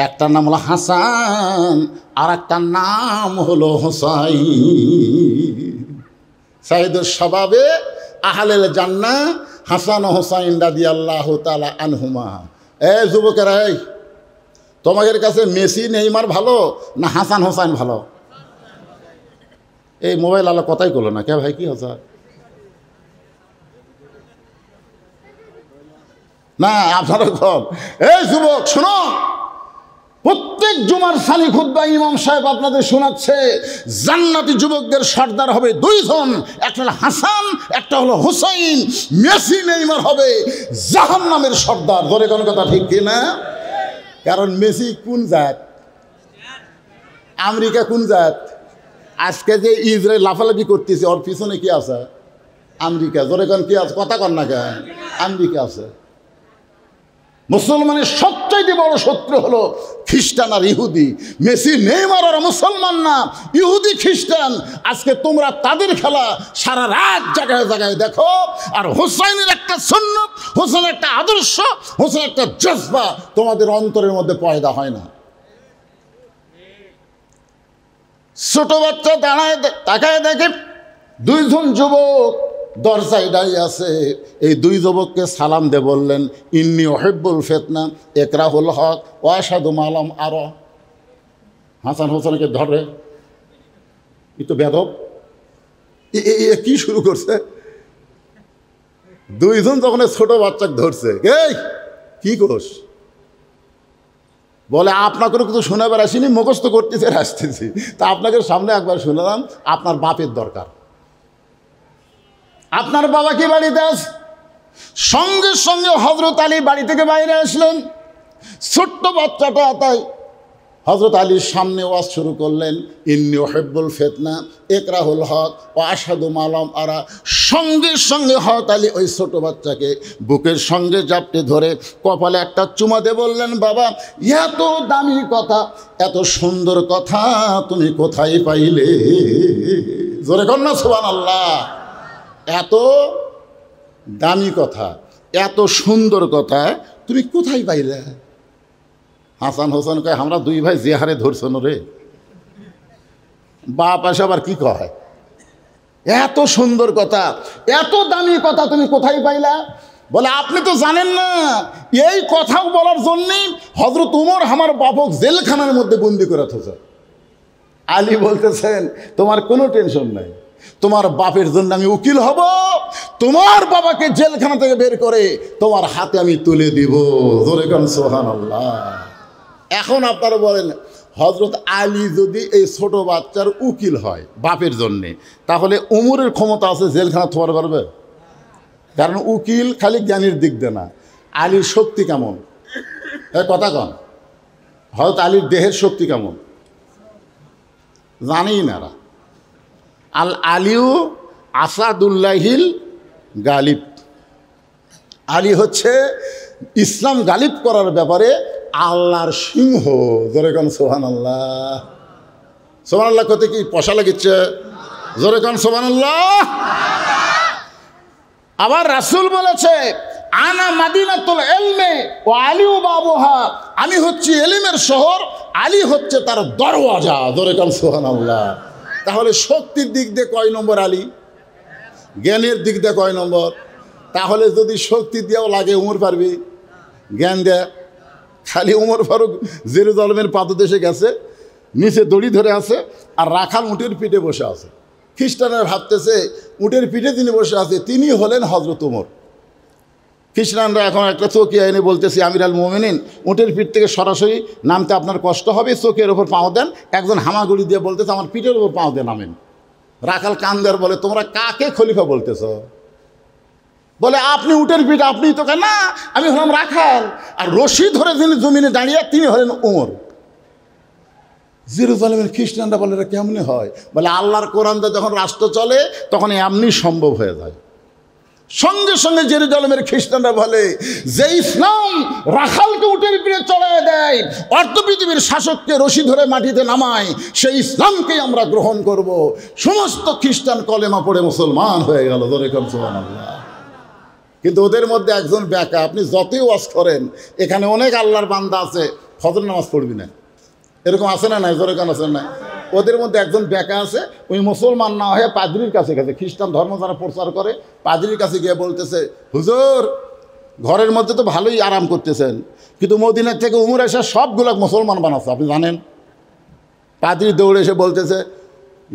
Speaker 1: একটার নাম হলো হাসান আর একটার নাম হলো হোসাইন। সাইদুস শাবাবে আহলেল জান্নাহ হাসান ও হোসাইন রাদিয়াল্লাহু তাআলা আনহুমা। যুবকেরা, তোমাদের কাছে মেসি নেইমার ভালো না হাসান হোসাইন ভালো? এই মোবাইল আলা কথাই করলো না কে ভাই, কি হচ্ছে? না আপনারা কম। এই যুবক শোনো, প্রত্যেক জুমার সানি খুতবা ইমাম সাহেব আপনাদের শোনাচ্ছে জান্নাতি যুবকদের সর্দার হবে দুইজন, একটা হলো হাসান, একটা হলো হুসাইন। মেসি নেইমার হবে জাহান্নামের সর্দার। ধরে কোন কথা ঠিক কিনা? কারণ মেসি কোন জাত? আমেরিকা কোন জাত? আজকে যে ইসরায়েল লাফালাফি করতেছে ওর পিছনে কি আছে? আমেরিকা। ধরে কোন কি আছে? কথা কন না কেন? আমেরিকা আছে। মুসলমানের সবচাইতে বড় শত্রু হলো খ্রিস্টান আর ইহুদি। মেসি নেইমার আর মুসলমান না, ইহুদি খ্রিস্টান। আজকে তোমরা তাদের খেলা সারা রাত জায়গায় জায়গায় দেখো। আর হোসাইনের একটা সুন্নত, হোসেনের একটা আদর্শ, হোসেনের একটা জজবা তোমাদের অন্তরের মধ্যে পয়দা হয় না। ছোট বাচ্চা দাঁড়ায় তাকায় দেখে দুইজন যুবক দরজায় দাঁড়িয়ে আছে। এই দুই যুবককে সালাম দে বললেন, ইন্নি ওহিব্বুল ফিতনা ইকরাহুল হক ওয়া আশহাদু মা লাম আরা। হাসান হোসেনকে ধরে, ই তো বেদব, কি শুরু করছে? দুইজন যখন ছোট বাচ্চাকে ধরছে, এই কি কোষ? বলে আপনাকে কিছু শোনাবার আসিনি, মুখস্থ করতেছে আসতেছি। তা আপনাকে সামনে একবার শুনলাম, আপনার বাপের দরকার। আপনার বাবা কি বাড়িতে আছে? সঙ্গে সঙ্গে হযরত আলী বাড়ি থেকে বাইরে আসলেন। ছোট্ট বাচ্চাটা তাই হযরত আলীর সামনে ওয়াজ শুরু করলেন, ইন্নী উহিব্বুল ফিতনা ইকরাহুল হক ওয়া আশহাদু মা লাম আরা। সঙ্গে সঙ্গে হযরত আলী ওই ছোট বাচ্চাকে বুকের সঙ্গে জাপটে ধরে কপালে একটা চুমা দিয়ে বললেন, বাবা এত দামি কথা, এত সুন্দর কথা তুমি কোথায় পাইলে? জোরে কর না সুবহানাল্লাহ। এত দামি কথা, এত সুন্দর কথা তুমি কোথায় পাইলে? হাসান হোসেন কয়, আমরা দুই ভাই যে হারে ধরছেন রে। বাপ আসে আবার কি কয়, এত সুন্দর কথা, এত দামি কথা তুমি কোথায় পাইলা? বলে আপনি তো জানেন না, এই কথাও বলার জন্যেই হযরত উমর আমার বাপক জেলখানার মধ্যে বন্দি করে থাকছে। আলী বলতেছেন, তোমার কোনো টেনশন নাই, তোমার বাপের জন্য আমি উকিল হব, তোমার বাবাকে জেলখানা থেকে বের করে তোমার হাতে আমি তুলে দিব। জোরে কোন সুবহানাল্লাহ। এখন আপনারা বলেন, হযরত আলী যদি এই ছোট বাচ্চার উকিল হয় বাপের জন্যে, তাহলে উমরের ক্ষমতা আছে জেলখানা থোয়ার করবে? কারণ উকিল খালি জ্ঞানের দিক দিয়ে না, আলীর শক্তি কেমন কথা কন। হযরত আলীর দেহের শক্তি কেমন জানেই না। আল আলিউ আসাদুল্লাহিল গালিব। আলী হচ্ছে ইসলাম গালিব করার ব্যাপারে আল্লাহর সিংহ। জোরে কান সুবহানাল্লাহ। সুবহানাল্লাহ কত কি পয়সা লাগিচ্ছে? জোরে কান সুবহানাল্লাহ। আবার রাসূল বলেছে, আনা মাদিনাতুল ইলমি ওয়া আলিউ বাবুহা। আমি হচ্ছি ইলমের শহর, আলী হচ্ছে তার দরওয়াজা। জোরে কান সুবহানাল্লাহ। তাহলে শক্তির দিক দিয়ে কয় নম্বর আলী? জ্ঞানের দিক দিয়ে কয় নম্বর? তাহলে যদি শক্তি দিয়েও লাগে উমর পারবি, জ্ঞান দেয় খালি উমর ফারুক জেরুজালেমের পাদদেশে গেছে, নিচে দড়ি ধরে আছে, আর রাখাল উটের পিঠে বসে আছে। খ্রিস্টানরা ভাবতেছে উটের পিঠে তিনি বসে আছে, তিনি হলেন হযরত উমর। খ্রিস্টানরা এখন একটা চৌকি এনে বলতেছে, আমির আল মোমিনিন উটের পিঠ থেকে সরাসরি নামতে আপনার কষ্ট হবে, চৌকির ওপর পাও দেন। একজন হামাগুড়ি দিয়ে বলতেছে, আমার পিঠের ওপর পাও দিয়ে নামেন। রাখাল কান্দার বলে, তোমরা কাকে খলিফা বলতেছ? বলে আপনি উটের পিঠ, আপনি তো না, আমি হলাম রাখাল। আর রশি ধরে যিনি জমিনে দাঁড়িয়ে তিনি হলেন উমর। জেরুজালেমের খ্রিস্টানরা বলে, এটা কেমনি হয়? বলে আল্লাহর কোরআনটা যখন রাষ্ট্র চলে তখন এমনি সম্ভব হয়ে যায়। সঙ্গে সঙ্গে জেরুজালেমের খ্রিস্টানরা বলে, যে ইসলাম রাখালকে উটের পিঠে চড়ায় দেয়, অর্ধ পৃথিবীর শাসককে রশি ধরে মাটিতে নামায়, সেই ইসলামকেই আমরা গ্রহণ করব। সমস্ত খ্রিস্টান কলেমা পড়ে মুসলমান হয়ে গেল। জোরে কোন সুবহানাল্লাহ। কিন্তু ওদের মধ্যে একজন ব্যাকা, আপনি যতই ওয়াজ করেন, এখানে অনেক আল্লাহর বান্দা আছে ফজর নামাজ পড়বি না, এরকম আছে না নাই? জোরে কান আছে না? ওদের মধ্যে একজন ব্যাকা আছে, ওই মুসলমান না হয়ে পাদ্রির কাছে গেছে, খ্রিস্টান ধর্ম যারা প্রচার করে পাদ্রির কাছে গিয়ে বলতেছে, হুজুর ঘরের মধ্যে তো ভালোই আরাম করতেছেন, কিন্তু মদিনার থেকে উমর এসে সবগুলো মুসলমান বানাচ্ছে, আপনি জানেন? পাদ্রি দৌড়ে এসে বলতেছে,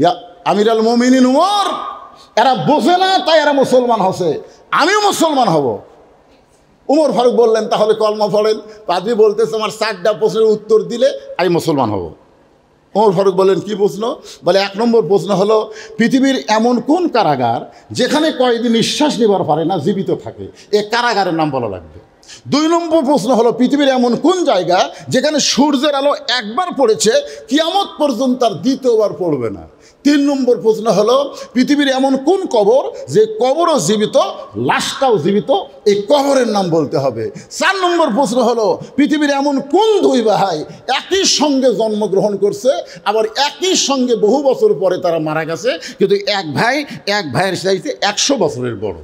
Speaker 1: ইয়া আমির আল মোমিনিন উমর, এরা বোঝে না তাই এরা মুসলমান হচ্ছে, আমিও মুসলমান হব। উমর ফারুক বললেন তাহলে কলমা পড়েন। পাদ্রী বলতেছে আমার 4টা প্রশ্নের উত্তর দিলে আমি মুসলমান হব। উমর ফারুক বললেন কি প্রশ্ন? বলে 1 নম্বর প্রশ্ন হলো পৃথিবীর এমন কোন কারাগার যেখানে কয়েদি নিঃশ্বাস নেবার পারে না, জীবিত থাকে, এ কারাগারের নাম বলা লাগবে। 2 নম্বর প্রশ্ন হলো পৃথিবীর এমন কোন জায়গা যেখানে সূর্যের আলো একবার পড়েছে কিয়ামত পর্যন্ত আর দ্বিতীয়বার পড়বে না। 3 নম্বর প্রশ্ন হলো পৃথিবীর এমন কোন কবর যে কবরও জীবিত, লাশটাও জীবিত, এই কবরের নাম বলতে হবে। 4 নম্বর প্রশ্ন হলো পৃথিবীর এমন কোন 2 ভাই একই সঙ্গে জন্মগ্রহণ করছে, আবার একই সঙ্গে বহু বছর পরে তারা মারা গেছে, কিন্তু এক ভাইয়ের চাইতে 100 বছরের বড়।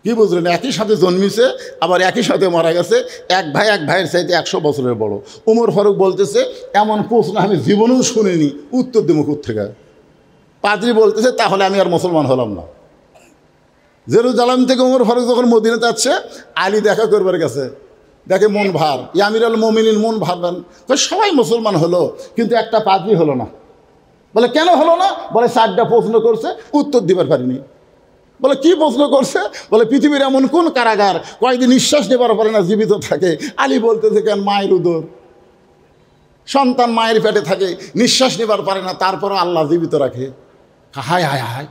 Speaker 1: কি বুঝলেন? একই সাথে জন্মিছে আবার একই সাথে মারা গেছে, এক ভাইয়ের চাইতে 100 বছরের বড়। উমর ফারুক বলতেছে এমন প্রশ্ন আমি জীবনেও শুনিনি, উত্তর দেবো কোত্থেকে? পাদ্রী বলতেছে তাহলে আমি আর মুসলমান হলাম না। জেরুজালেম থেকে উমর ফারুক যখন মদিনাতে যাচ্ছে, আলী দেখা করবার গেছে, দেখে মন ভার, আমির আল মোমিনিন মন ভারবেন, তো সবাই মুসলমান হলো কিন্তু একটা পাদ্রী হলো না। বলে কেন হলো না? বলে 4টা প্রশ্ন করছে, উত্তর দিবার পারিনি। বলে কি প্রশ্ন করছে? বলে পৃথিবীর এমন কোন কারাগার কয়েকদিন নিঃশ্বাস নেবার পারে না, জীবিত থাকে। আলী বলতেছে কেন মায়ের উদর, সন্তান মায়ের পেটে থাকে, নিঃশ্বাস নেবার পারে না, তারপরও আল্লাহ জীবিত রাখে। হায় হায় হায়।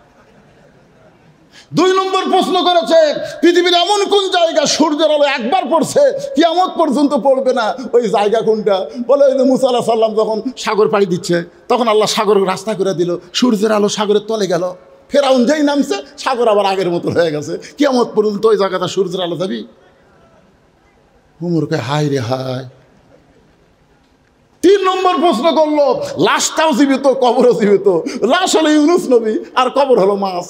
Speaker 1: 2 নম্বর প্রশ্ন করেছে পৃথিবীর এমন কোন জায়গা সূর্যের আলো একবার পড়ছে কিয়ামত পর্যন্ত পড়বে না, ওই জায়গা কোনটা? বলে ওই যে মুসা আলাইহিস সালাম যখন সাগর পাড়ি দিচ্ছে তখন আল্লাহ সাগরের রাস্তা করে দিল, সূর্যের আলো সাগরের তলে গেল, ফেরাউন যেই নামছে সাগর আবার আগের মতো হয়ে গেছে, কিয়ামত পর্যন্ত ওই জায়গাটা সূর্যের আলো যাবি। উমরকে হায় রে হায়। 3 নম্বর প্রশ্ন করলো লাশটাও জীবিত, কবরও জীবিত। লাশ হলো ইউনুস নবী আর কবর হলো মাছ।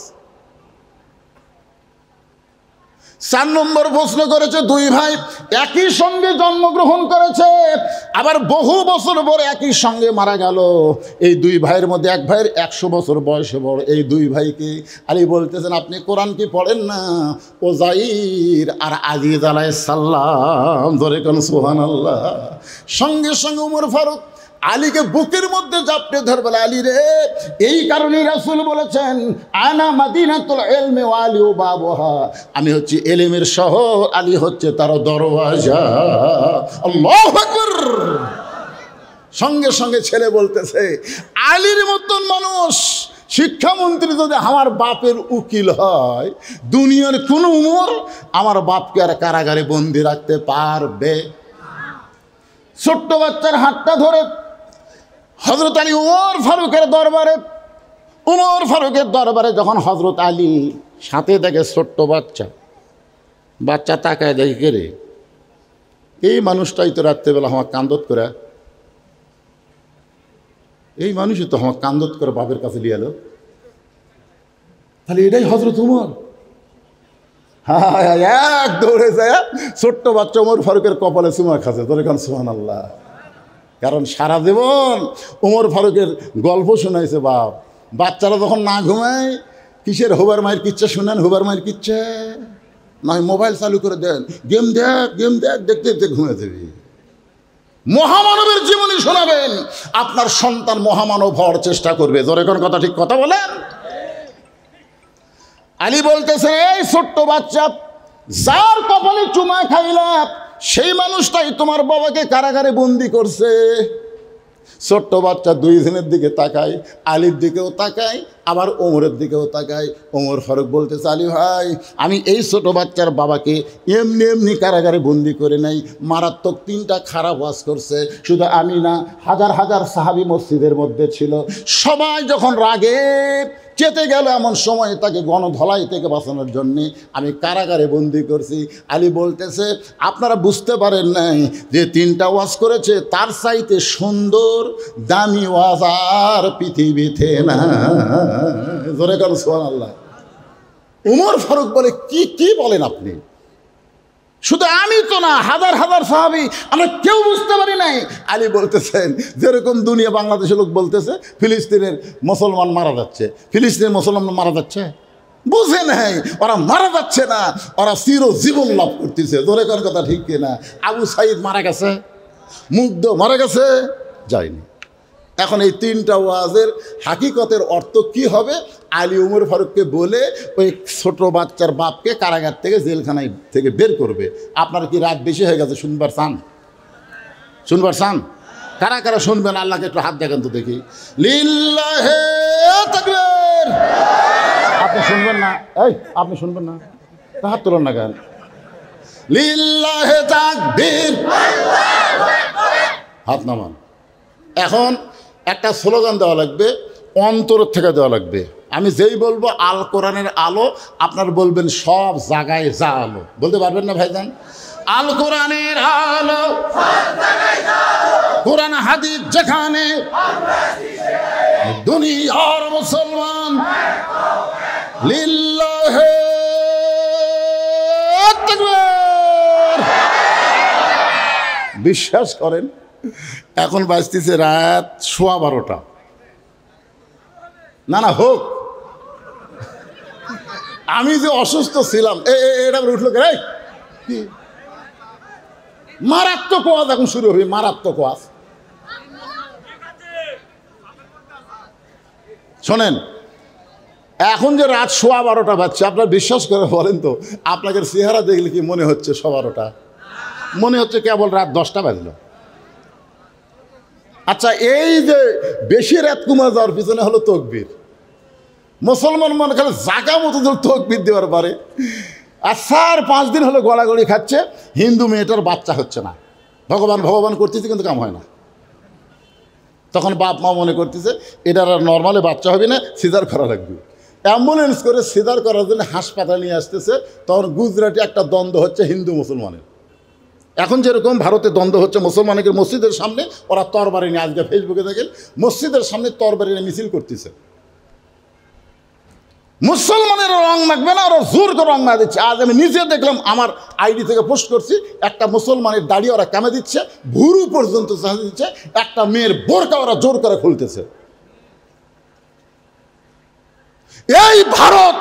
Speaker 1: 4 নম্বর প্রশ্ন করেছে 2 ভাই একই সঙ্গে জন্মগ্রহণ করেছে, আবার বহু বছর পরে একই সঙ্গে মারা গেল। এই 2 ভাইয়ের মধ্যে এক ভাইয়ের 100 বছর বয়সে বড়। এই 2 ভাইকে আলী বলতেছেন আপনি কোরআন কি পড়েন না? ওজাইর আর আজিজ আলাইহিস সালাম, ধরে কোন সুবহানাল্লাহ। সঙ্গে সঙ্গে উমর ফারুক আলীকে বুকের মধ্যে জাপটে ধরবে, আলী রে, এই কারণেই রাসূল বলেছেন আনা মাদিনাতুল ইলমি ওয়া আলী বাবুহা, আমি হচ্ছে ইলমের শহর, আলী হচ্ছে তার দরওয়াজা। আল্লাহু আকবার। সঙ্গে সঙ্গে ছেলে বলতেছে আলীর মতন মানুষ শিক্ষামন্ত্রী যদি আমার বাপের উকিল হয়, দুনিয়ার কোন উমর আমার বাপকে আর কারাগারে বন্দি রাখতে পারবে? ছোট্ট বাচ্চার হাতটা ধরে হযরত আলী উমর ফারুকের দরবারে যখন হযরত আলী সাথে দেখে ছোট্ট বাচ্চা তাকায় দেখে কে রে, এই মানুষটাই তো রাত্রেবেলা আমার কান্দত করে, এই মানুষই তো আমার কান্দত করে বাপের কাছে নিয়ে এলো, তাহলে এটাই হযরত উমর। হ্যাঁ, এক দৌড়ে যায় ছোট্ট বাচ্চা উমর ফারুকের কপালে চুমা খাচ্ছে, তোর এখন সুবহানাল্লাহ। কারণ সারা জীবন উমর ফারুকের গল্প শোনাইছে বাপ। বাচ্চারা যখন না ঘুমায় কিসের হোবার মায়ের কিচ্ছা শোনেন, হোবার মায়ের কিচ্ছা নয়, মোবাইল চালু করে দেন, গেম দেখ, দেখতে দেখতে ঘুমিয়ে দেবে। মহামানবের জীবনী শোনাবেন, আপনার সন্তান মহামানব হওয়ার চেষ্টা করবে। জোরে কোন কথা, ঠিক কথা বলেন। আলী বলতেছে এই ছোট্ট বাচ্চা, যার কপালে চুমা খাইলা সেই মানুষটাই তোমার বাবাকে কারাগারে বন্দি করছে। ছোট্ট বাচ্চা 2 জনের দিকে তাকায়, আলীর দিকেও তাকায় আবার ওমরের দিকেও তাকায়। ওমর ফারুক বলতেছে আলী ভাই, আমি এই ছোট বাচ্চার বাবাকে এমনি কারাগারে বন্দি করে নাই, মারাত্মক 3টা খারাপ ওয়াজ করছে। শুধু আমি না, হাজার হাজার সাহাবী মসজিদের মধ্যে ছিল, সবাই যখন রাগে চেতে গেল এমন সময় তাকে গণধলাই থেকে বাঁচানোর জন্যে আমি কারাগারে বন্দি করছি। আলী বলতেছে আপনারা বুঝতে পারেন নাই যে 3টা ওয়াজ করেছে, তার চাইতে সুন্দর দামি ওয়াজ আর পৃথিবীতে না। জোরে কারণ সুবহানাল্লাহ। উমর ফারুক বলে কি বলেন আপনি? শুধু আমি তো না, হাজার হাজার সাহাবী, আমরা কেউ বুঝতে পারি নাই। আলী বলতেছেন যেরকম দুনিয়া বাংলাদেশের লোক বলতেছে ফিলিস্তিনের মুসলমান মারা যাচ্ছে, ফিলিস্তিনের মুসলমান মারা যাচ্ছে, বুঝে নাই ওরা মারা যাচ্ছে না, ওরা চিরজীবন লাভ করতেছে। জোরে কোন কথা, ঠিক কিনা? আবু সাইদ মারা গেছে, মুগ্ধ মারা গেছে, যায়নি। এখন এই তিনটা ওয়াজের হাকিকতের অর্থ কি হবে আলী উমর ফারুককে বলে ওই ছোট বাচ্চার বাপকে কারাগার থেকে জেলখানায় থেকে বের করবে। আপনার কি রাত বেশি হয়ে গেছে? শুনবার চান? শুনবার চান? কারা কারা শুনবেন? আল্লাহকে একটু হাত দেখেন তো দেখি। লিল্লাহে তাকবীর। আপনি শুনবেন না? এই আপনি শুনবেন না? হাত তোলেন না কেন? লিল্লাহে তাকবীর, হাত নামান। এখন একটা স্লোগান দেওয়া লাগবে, অন্তর থেকে দেওয়া লাগবে। আমি যেই বলবো আল কোরআনের আলো, আপনার বলবেন সব জায়গায় যা আলো। বলতে পারবেন না ভাইজান? আল কোরআনের আলো, কোরআন হাদিস যেখানে, দুনিয়ার মুসলমান লিল্লাহে তাকবীর। বিশ্বাস করেন এখন বাজতেছে রাত 12:15। না না হোক, আমি যে অসুস্থ ছিলাম এটা উঠলো কে? মারাত্মক ওয়াজ এখন শুরু হবে, মারাত্মক ওয়াজ। শোনেন, এখন যে রাত 12:15 বাজছে, আপনার বিশ্বাস করে বলেন তো, আপনাদের চেহারা দেখলে কি মনে হচ্ছে 12:15? মনে হচ্ছে কেবল রাত 10টা বাজলো। আচ্ছা, এই যে বেশি রাত কমে যাওয়ার পিছনে হলো তকবীর। মুসলমান মনে খালি জাগা মতো তকবীর দেওয়ার পারে। আর 4-5 দিন হলো গড়াগড়ি খাচ্ছে, হিন্দু মেয়েটার বাচ্চা হচ্ছে না। ভগবান ভগবান করতেছে কিন্তু কাম হয় না। তখন বাপ মা মনে করতেছে এটার আর নর্মালি বাচ্চা হবে না, সিজার করা লাগবে। অ্যাম্বুলেন্স করে সিজার করার জন্য হাসপাতালে নিয়ে আসতেছে। তখন গুজরাটে একটা দ্বন্দ্ব হচ্ছে হিন্দু মুসলমানের। এখন যেরকম ভারতে দ্বন্দ্ব হচ্ছে মুসলমানের মসজিদের সামনে, ওরা তরবারি নিয়ে, আজকে ফেসবুকে দেখেন মসজিদের সামনে তরবারি নিয়ে মিছিল করতেছে। মুসলমানের রং মাখবে না, ওরা জোর করে রং মাখা দিচ্ছে। আজ আমি নিজে দেখলাম, আমার আইডি থেকে পোস্ট করছি, একটা মুসলমানের দাড়ি ওরা কামে দিচ্ছে, ভুরু পর্যন্ত চাঁদা দিচ্ছে, একটা মেয়ের বোরকা ওরা জোর করে খুলতেছে। এই ভারত,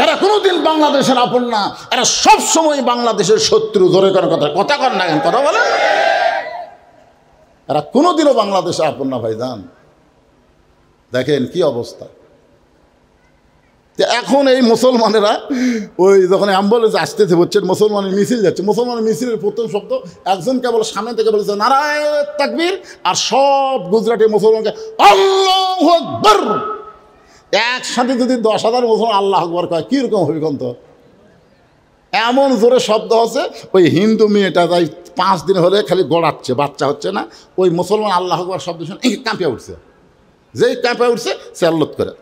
Speaker 1: এরা কোনোদিন বাংলাদেশের আপন না, এরা সবসময় বাংলাদেশের শত্রু। জোরে করার কথা কথা কর না কেন? কথা বলে, এরা কোনোদিনও বাংলাদেশের আপন না ভাইজান। দেখেন কি অবস্থা। এখন এই মুসলমানেরা ওই যখন অ্যাম্বুলেন্স আসতেছে, বলছেন মুসলমানের মিছিল যাচ্ছে, মুসলমানের মিছিলের প্রথম শব্দ একজন কেবল সামনে থেকে বলেছে নারায়ে তাকবীর, আর সব গুজরাটি মুসলমানকে আল্লাহু আকবার। একসাথে যদি 10,000 মুসলমান আল্লাহ আকবার কয়, কীরকম হবে কোন? তো এমন জোরে শব্দ হচ্ছে, ওই হিন্দু মেয়েটা যাই 5 দিন হলে খালি গড়াচ্ছে, বাচ্চা হচ্ছে না, ওই মুসলমান আল্লাহ আকবার শব্দ শুনে কাঁপিয়ে উঠছে। যেই কাঁপিয়ে উঠছে সে আল্লত করে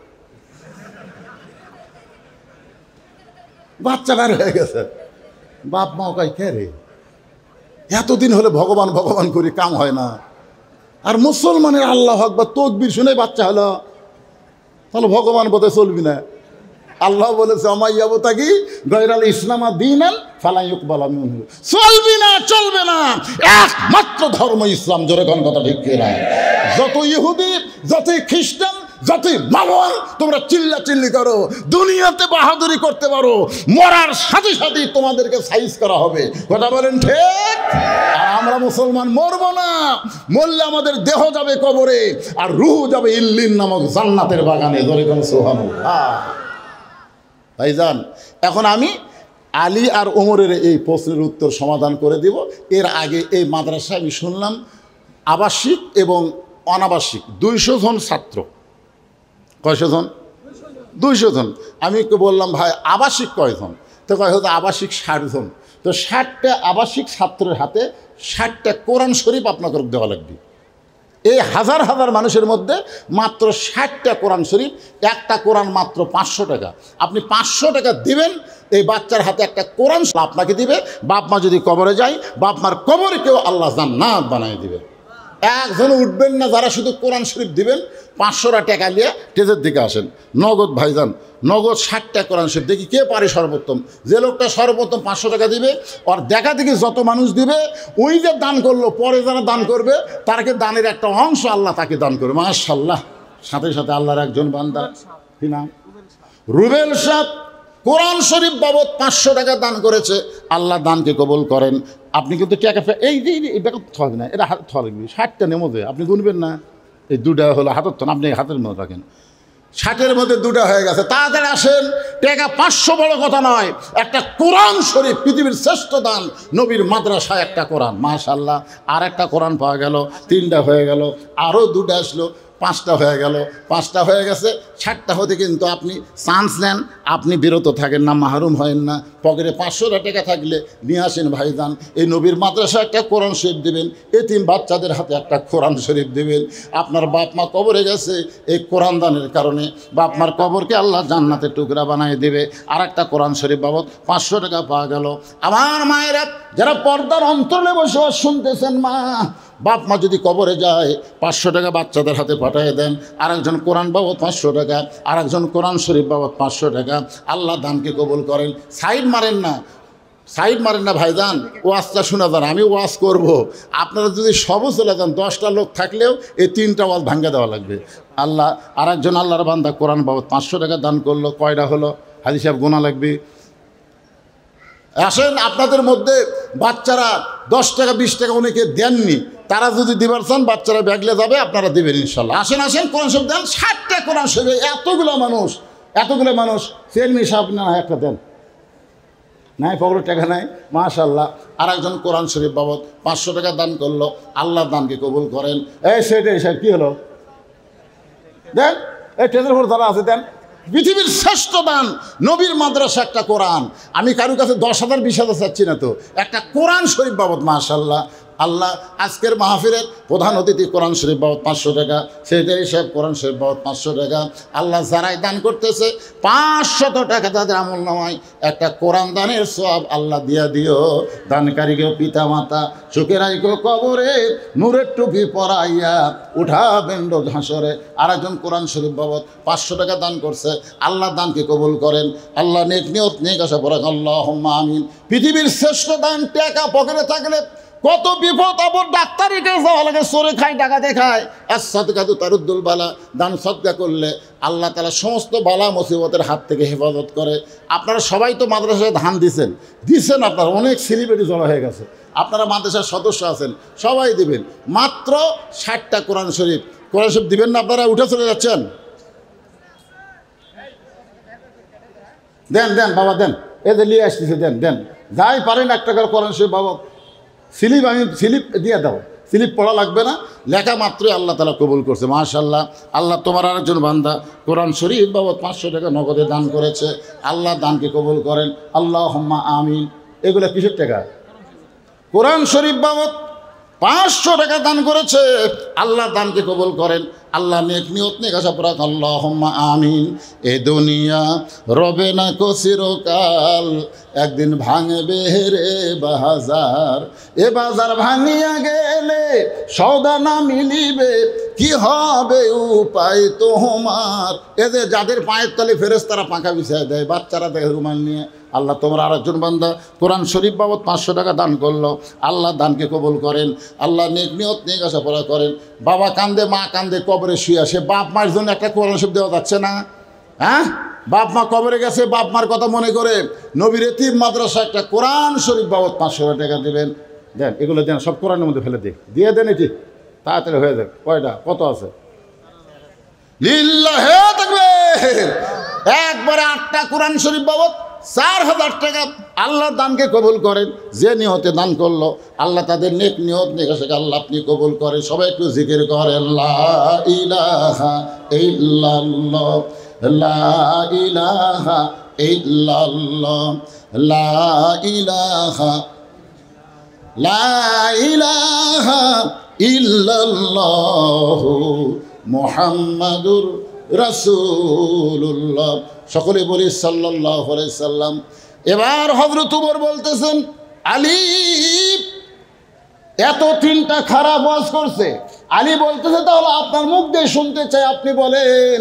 Speaker 1: বাচ্চা বের হয়ে গেছে। বাপ মা কয় কে রে, এতদিন হলে ভগবান ভগবান করি, কাম হয় না। আর মুসলমানের আল্লাহ আকবার তাকবীর শুনে বাচ্চা হলো, তাহলে ভগবান বোধে চলবি না। আল্লাহ বলেছে আমাইয়াবতাগি গায়রাল ইসলামা দীনান ফালা ইউকবালা মিনহু, চলবি না, চলবে না, একমাত্র ধর্ম ইসলাম। জোরে কোন কথা ঠিক কিনা? যত ইহুদি, যতই খ্রিস্টান, যতই মামন তোমরা চিল্লা চিল্লি করো, দুনিয়াতে বাহাদুরি করতে পারো, মরার সাথে সাথেই তোমাদেরকে সাইজ করা হবে। কথা বলেন ঠিক? আর আমরা মুসলমান মরবো না, মরলে আমাদের দেহ যাবে কবরে, আর রূহ যাবে ইল্লিন নামক জান্নাতের বাগানে। জোরে কোন সুবহানাল্লাহ। ভাইজান, এখন আমি আলী আর ওমরের এই প্রশ্নের উত্তর সমাধান করে দিব। এর আগে এই মাদ্রাসায় আমি শুনলাম আবাসিক এবং অনাবাসিক 200 জন ছাত্র। কয়শো জন? 200 জন। আমি একটু বললাম ভাই আবাসিক কয়জন? তো কয় হয়তো আবাসিক 60 জন। তো 60টা আবাসিক ছাত্রের হাতে 60টা কোরআন শরীফ আপনাকে দেওয়া লাগবে। এই হাজার হাজার মানুষের মধ্যে মাত্র 60টা কোরআন শরীফ, একটা কোরআন মাত্র 500 টাকা। আপনি 500 টাকা দিবেন, এই বাচ্চার হাতে একটা কোরআন আপনাকে দিবে। বাপ মা যদি কবরে যায়, বাপ মার কবরে কেউ আল্লাহ জান্নাত বানিয়ে দিবে। একজন উঠবেন না যারা শুধু কোরআন শরীফ দিবেন। 500 টাকা নিয়ে স্টেজের দিকে আসেন, নগদ ভাইজান, নগদ 60টা কোরআন শরীফ। দেখি কে পারে সর্বোত্তম। যে লোকটা সর্বোত্তম 500 টাকা দিবে, আর দেখা দেখি যত মানুষ দিবে, ওই যে দান করলো, পরে যারা দান করবে তারকে দানের একটা অংশ আল্লাহ তাকে দান করবে। মাশাআল্লাহ। সাথে সাথে আল্লাহর একজন বান্দা, কি নাম? রুবেল সাহেব, কোরআন শরীফ বাবদ 500 টাকা দান করেছে। আল্লাহ দানকে কবুল করেন। আপনি কিন্তু টাকা এই যে এটা হবে না, এটা হাত লাগবে। 60টা নেমো দেয়, আপনি গুনবেন না। এই দুটা হলো হাতের তো, আপনি হাতের মধ্যে রাখেন, 60-এর মধ্যে দুটা হয়ে গেছে। তাড়াতাড়ি আসেন, টাকা 500 বড় কথা নয়, একটা কোরআন শরীফ, পৃথিবীর শ্রেষ্ঠ দান, নবীর মাদ্রাসায় একটা কোরআন, মাশাআল্লাহ। আর একটা কোরআন পাওয়া গেল, 3টা হয়ে গেল, আরও 2টা আসলো, 5টা হয়ে গেল, 5টা হয়ে গেছে। 60টা হতে কিন্তু আপনি চান্স নেন, আপনি বিরত থাকেন না, মাহরুম হয় না। পকেটে 500 টাকা থাকলে নিয়ে আসেন ভাইজান, এই নবীর মাদ্রাসায় একটা কোরআন শরীফ দেবেন, এতিম বাচ্চাদের হাতে একটা কোরআন শরীফ দেবেন। আপনার বাপ মা কবরে গেছে এই কোরআন দানের কারণে, বাপ মার কবরকে আল্লাহ জান্নাতের টুকরা বানায় দেবে। আর একটা কোরআন শরীফ বাবদ 500 টাকা পাওয়া গেল। আমার মায়েরা যারা পর্দার অন্তরে বসে শুনতেছেন, মা বাপ মা যদি কবরে যায় 500 টাকা বাচ্চাদের হাতে পাঠিয়ে দেন, আরেকজন কোরআন বাবদ 500 টাকা, আরেকজন কোরআন শরীফ বাবদ 500 টাকা। আল্লাহ দানকে কবুল করেন। সাইড মারেন না, সাইড মারেন না ভাইজান, ওয়াজটা শোনা যান, আমি ওয়াজ করব। আপনারা যদি সবও চলে যান, 10টা লোক থাকলেও এই 3টা ওয়াজ ভাঙ্গা দেওয়া লাগবে। আল্লাহ আরেকজন আল্লাহর বান্দা কোরআন বাবদ 500 টাকা দান করলো, কয়টা হলো হাজি সাহেব গোনা লাগবে। আসেন, আপনাদের মধ্যে বাচ্চারা 10 টাকা 20 টাকা অনেকে দেননি, তারা যদি দিবার চান বাচ্চারা ব্যাগলে যাবে, আপনারা দেবেন ইনশাল্লাহ। আসেন আসেন, কোরআন শরীফ দেন, 60টা কোরআন শরীফ, এতগুলো মানুষ চেয়ারম্যান সাহেব না একটা দেন, নাই পকেটে টাকা নাই, মাশাআল্লাহ। আর একজন কোরআন শরীফ বাবদ 500 টাকা দান করলো, আল্লাহ দানকে কবুল করেন। এই সেটাই সাহেব কী হলো, দেন, এই ট্রেনের উপর যারা আছে দেন। পৃথিবীর শ্রেষ্ঠ দান নবীর মাদ্রাসা একটা কোরআন। আমি কারোর কাছে 10,000 20,000 চাচ্ছি না তো, একটা কোরআন শরীফ বাবদ মাশাআল্লাহ। আল্লাহ আজকের মাহফিলের প্রধান অতিথি কোরআন শরীফ বাবদ 500 টাকা, সেটাই সাহেব কোরআন শরীফ বাবদ 500 টাকা। আল্লাহ যারাই দান করতেছে 500 টাকা তাদের আমল নামায় একটা কোরআন দানের সওয়াব আল্লাহ দিয়া দিও। দানকারীকেও পিতা মাতা চোখে রাইকো কবরে, নূরের টুপি পরাইয়া উঠাবেন রোজ হাসরে। আর একজন কোরআন শরীফ বাবদ 500 টাকা দান করছে, আল্লাহ দানকে কবুল করেন। আল্লাহ নেক নিয়ত নেক আশা পড়াক, আল্লাহুম্মা আমিন। পৃথিবীর শ্রেষ্ঠ দান, টাকা পকেটে থাকলে কত বিপদ আপদ, ডাক্তারের কাছে যাওয়া লাগে, চোরে খায় টাকা দেখায়। as-সাদকাতু তারুদ্দুল বালা, দান সদকা করলে আল্লাহ তাআলা সমস্ত বালা মুসিবতের হাত থেকে হেফাজত করে। আপনারা সবাই তো মাদ্রাসায় ধান দিছেন, আপনারা অনেক সেলিব্রিটি জড়ো হয়ে গেছে, আপনারা মাদ্রাসার সদস্য আছেন, সবাই দিবেন। মাত্র 60টা কোরআন শরীফ দিবেন না, আপনারা উঠে চলে যাচ্ছেন। দেন দেন বাবা দেন, এই যে নিয়ে আসতেছে, দেন দেন, যাই পারেন একটা করে কোরআন শরীফ বাবা। স্লিপ দিয়ে দাও, স্লিপ পড়া লাগবে না, লেখা মাত্রই আল্লাহ তাআলা কবুল করছে, মাশাআল্লাহ। আল্লাহ তোমার আরেকজন বান্দা কোরআন শরীফ বাবদ 500 টাকা নগদে দান করেছে, আল্লাহ দানকে কবুল করেন, আল্লাহুম্মা আমিন। এগুলো কিসের টাকা? কোরআন শরীফ বাবদ 500 টাকা দান করেছে, আল্লাহ দানকে কবুল করেন। আল্লাহ নেক নিয়ত নেক আশা পরাক, আল্লাহুম্মা আমিন। এ দুনিয়া রবে না কো চিরকাল, একদিন ভাঙবে রে বাজার, এ বাজার ভাঙিয়া গেলে সওদা না মিলিবে, কি হবে উপায় তোমার। এ যে যাদের পায়ের তলে ফেরেশতারা পাখা বিছায় দেয়, বাচ্চারা দেখে রুমাল নিয়ে। আল্লাহ তোমার আরেকজন বান্দা কোরআন শরীফ বাবদ 500 টাকা দান করলো, আল্লাহ দানকে কবুল করেন। আল্লাহ নেক নিয়ত নেক আশা পরা করেন। বাবা কান্দে, মা কান্দে, কবরে শুয়ে আসে, বাপ মার জন্য একটা কোরআন শরীফ দেওয়া যাচ্ছে না? হ্যাঁ, বাপ মা কবরে গেছে, বাপ মার কথা মনে করে নবীর এতিম মাদ্রাসা একটা কোরআন শরীফ বাবদ 500 টাকা দেবেন। দেন, এগুলো দেন, সব কোরআনের মধ্যে ফেলে দিয়ে দেন, এটি তাড়াতাড়ি হয়ে যাক। কয়টা কত আছে? লিল্লাহে তাকবীর। একবারে 8টা কোরআন শরীফ বাবদ 4000 টাকা। আল্লাহ দানকে কবুল করেন। যে নিয়তে দান করলো আল্লাহ তাদের নেক নিয়ত নেক আশা আল্লাহ আপনি কবুল করেন। সবাই একটু জিকির করেন, লা ইলাহা ইল্লাল্লাহ, লা ইলাহা ইল্লাল্লাহ, লা ইলাহা, লা ইলাহা ইল্লাল্লাহু মুহাম্মাদুর রাসূলুল্লাহ। সকলে বলি সাল্লাল্লাহু আলাইহি সাল্লাম। এবার হযরত ওমর বলতেছেন, আলী এত 3টা খারাপ ওয়াজ করছে। আলী বলতেছে, তাহলে আপনার মুখ দিয়ে শুনতে চাই, আপনি বলেন।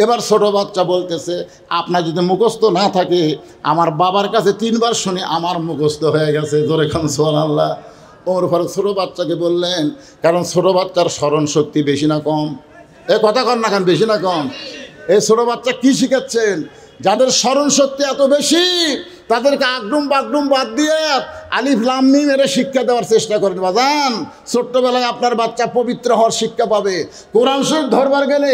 Speaker 1: এবার ছোট বাচ্চা বলতেছে, আপনার যদি মুখস্থ না থাকে, আমার বাবার কাছে 3 বার শুনে আমার মুখস্থ হয়ে গেছে। জোরে খান সুবহানাল্লাহ। ওমর ফারুক ছোট বাচ্চাকে বললেন, কারণ ছোট বাচ্চার স্মরণ শক্তি বেশি না কম? এ কথা কন না, কারণ বেশি না কম? এই ছোট বাচ্চা কি শিখাচ্ছেন? যাদের স্মরণ শক্তি এত বেশি, তাদেরকে আগডুম বাগডুম বাদ দিয়ে আলিফ লাম মিম এর শিক্ষা দেওয়ার চেষ্টা করেন বাজান। ছোট্টবেলায় আপনার বাচ্চা পবিত্র হওয়ার শিক্ষা পাবে। কোরআন শরীফ ধরবার গেলে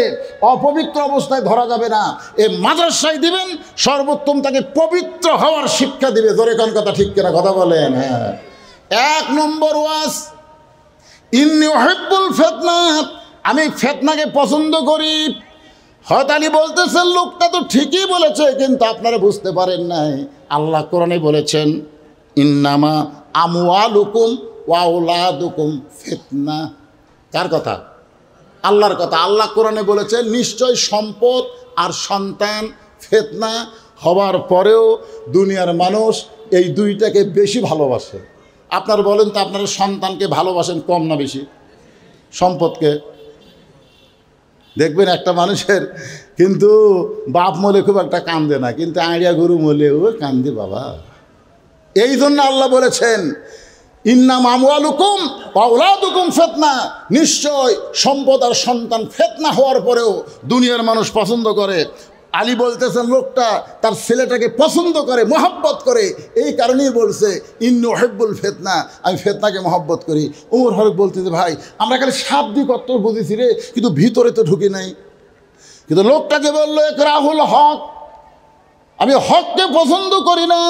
Speaker 1: অপবিত্র অবস্থায় ধরা যাবে না। এই মাদ্রাসায় দিবেন, সর্বোত্তম তাকে পবিত্র হওয়ার শিক্ষা দিবে। জোরে কোন কথা ঠিক কিনা কথা বলেন? হ্যাঁ। 1 নম্বর ওয়াজ, ইন্নী উহিব্বুল ফিতনা, আমি ফিতনাকে পছন্দ করি। হযরত আলী বলতেছেন লোকটা তো ঠিকই বলেছে, কিন্তু আপনারা বুঝতে পারেন নাই। আল্লাহ কোরআনে বলেছেন ইন্নামা আমওয়ালুকুম ওয়া আওলাদুকুম ফিতনা। কার কথা? আল্লাহর কথা। আল্লাহ কোরআনে বলেছেন নিশ্চয় সম্পদ আর সন্তান ফিতনা। হওয়ার পরেও দুনিয়ার মানুষ এই দুইটাকে বেশি ভালোবাসে। আপনার বলেন তো, আপনারা সন্তানকে ভালোবাসেন কম না বেশি? সম্পদকে? দেখবেন একটা মানুষের কিন্তু বাপ মলে খুব একটা কান্দে না, কিন্তু আড়িয়া গরু মলে ও কান্দে বাবা। এই জন্য আল্লাহ বলেছেন ইন্নামা আমওয়ালুকুম ওয়া আওলাদুকুম ফিতনা, নিশ্চয় সম্পদ আর সন্তান ফিতনা হওয়ার পরেও দুনিয়ার মানুষ পছন্দ করে। আলী বলতেছেন লোকটা তার ছেলেটাকে পছন্দ করে, মহব্বত করে। এই কারণেই বলছে ইন্নী উহিব্বুল ফিতনা, আমি ফিতনাকে মহব্বত করি। ওমর ফারুক বলতেছে ভাই আমরা খালি শাব্দিক অর্থ বুঝেছি রে, কিন্তু ভিতরে তো ঢুকি নাই। কিন্তু লোকটাকে বললো ইকরাহুল হক, আমি হককে পছন্দ করি না।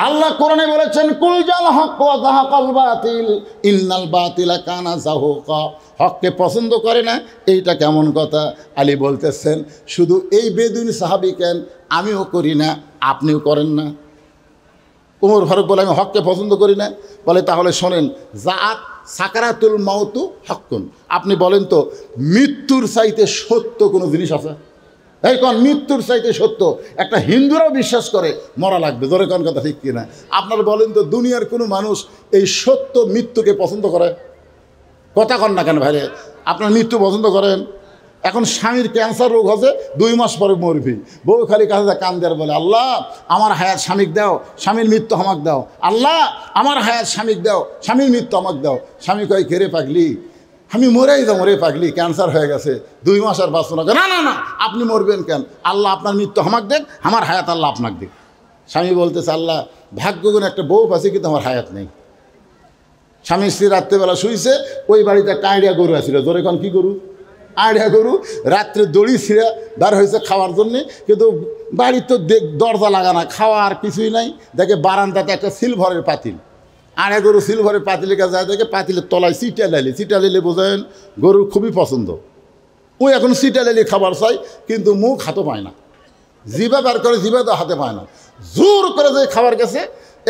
Speaker 1: আল্লাহ কোরআনে বলেছেন কুল জাল হক ওয়া যাহাকাল বাতিল ইন্নাল বাতিলা কানা যাহুকা। হককে পছন্দ করে না, এইটা কেমন কথা? আলী বলতেছেন শুধু এই বেদুইন সাহাবী কেন, আমিও করি না, আপনিও করেন না। ওমর ফারুক বলে আমি হককে পছন্দ করি না। বলে তাহলে শোনেন, জাআত সাকারাতুল মাউতু হক্কুন। আপনি বলেন তো মৃত্যুর চাইতে সত্য কোনো জিনিস আছে? এই কোন মৃত্যুর চাইতে সত্য? একটা হিন্দুরাও বিশ্বাস করে মরা লাগবে। জোরে কোন কথা ঠিক কিনা? আপনারা বলেন তো দুনিয়ার কোনো মানুষ এই সত্য মৃত্যুকে পছন্দ করে? কথা কন না কেন ভাইরে? আপনার মৃত্যু পছন্দ করেন? এখন স্বামীর ক্যান্সার রোগ হচ্ছে, 2 মাস পরে মরবি। বউ খালি কাছে কান দেয়ার বলে আল্লাহ আমার হায়াত স্বামীক দাও, স্বামীর মৃত্যু আমাকে দাও। আল্লাহ আমার হায়াত স্বামীক দাও, স্বামীর মৃত্যু আমাকে দাও। স্বামী কয় কে রে পাগলি, আমি মরেই যাবো রে পাগলি, ক্যান্সার হয়ে গেছে, 2 মাস আর বাঁচবো না। না না না, আপনি মরবেন কেন? আল্লাহ আপনার মৃত্যু আমাকে দেন, আমার হায়াত আল্লাহ আপনাকে দেন। স্বামী বলতেছে আল্লাহ ভাগ্যগুণ একটা বউ আছে, কিন্তু আমার হায়াত নেই। স্বামী স্ত্রী রাত্রেবেলা শুইছে, ওই বাড়িতে একটা আইডিয়া গরু আসছিল। জোরে কন কি গরু? আইডিয়া গরু। রাত্রে দড়ি ছিঁড়ে বার হয়েছে খাওয়ার জন্যে, কিন্তু বাড়ির তো দরজা লাগানা, খাওয়ার কিছুই নাই। দেখে বারান্দাতে একটা সিলভারের পাতিল, আড়ে গরু সিলভারের পাতিলের কাছে যায়, দেখে পাতিলের তলায় চিটা লাইলে। চিটা লাইলে বোঝেন গরুর খুবই পছন্দ। ওই এখন চিটা লাইলে খাবার চাই, কিন্তু মুখ হাতে পায় না, জিভা বার করে জিভা তো হাতে পায় না। জোর করে যে খাবার গেছে,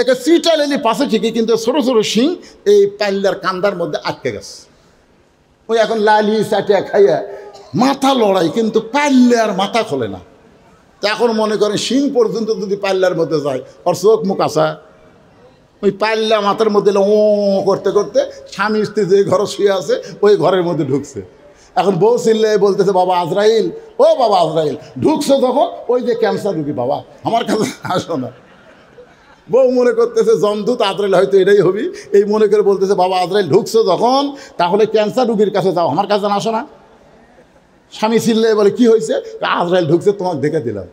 Speaker 1: একে চিটা লাইলে পাশে ঠিকই, কিন্তু ছোটো ছোটো শিং এই পাল্লার কান্দার মধ্যে আটকে গেছে। ওই এখন লালি চাটিয়া খাইয়া মাথা লড়াই, কিন্তু পাল্লার মাথা খোলে না। তো এখন মনে করেন শিং পর্যন্ত যদি পাল্লার মধ্যে যায়, ওর চোখ মুখ আসা ওই পাল্লা মাথার মধ্যে ও করতে করতে স্বামী স্ত্রী যে ঘরে শুয়ে আছে ওই ঘরের মধ্যে ঢুকছে। এখন বউ চিল্লে বলতেছে বাবা আজরাইল, ও বাবা আজরাইল। ঢুকছে তখন ওই যে ক্যান্সার রুগী, বাবা আমার কাছে আসো না। বউ মনে করতেছে জমদূত আজরাইল হয়তো এটাই হবি, এই মনে করে বলতেছে বাবা আজরাইল ঢুকছো যখন, তাহলে ক্যান্সার রুগীর কাছে যাও, আমার কাছে আসো না। স্বামী চিল্লে বলে কি হয়েছে? আজরাইল ঢুকছে, তোমাকে দেখে দিলাম।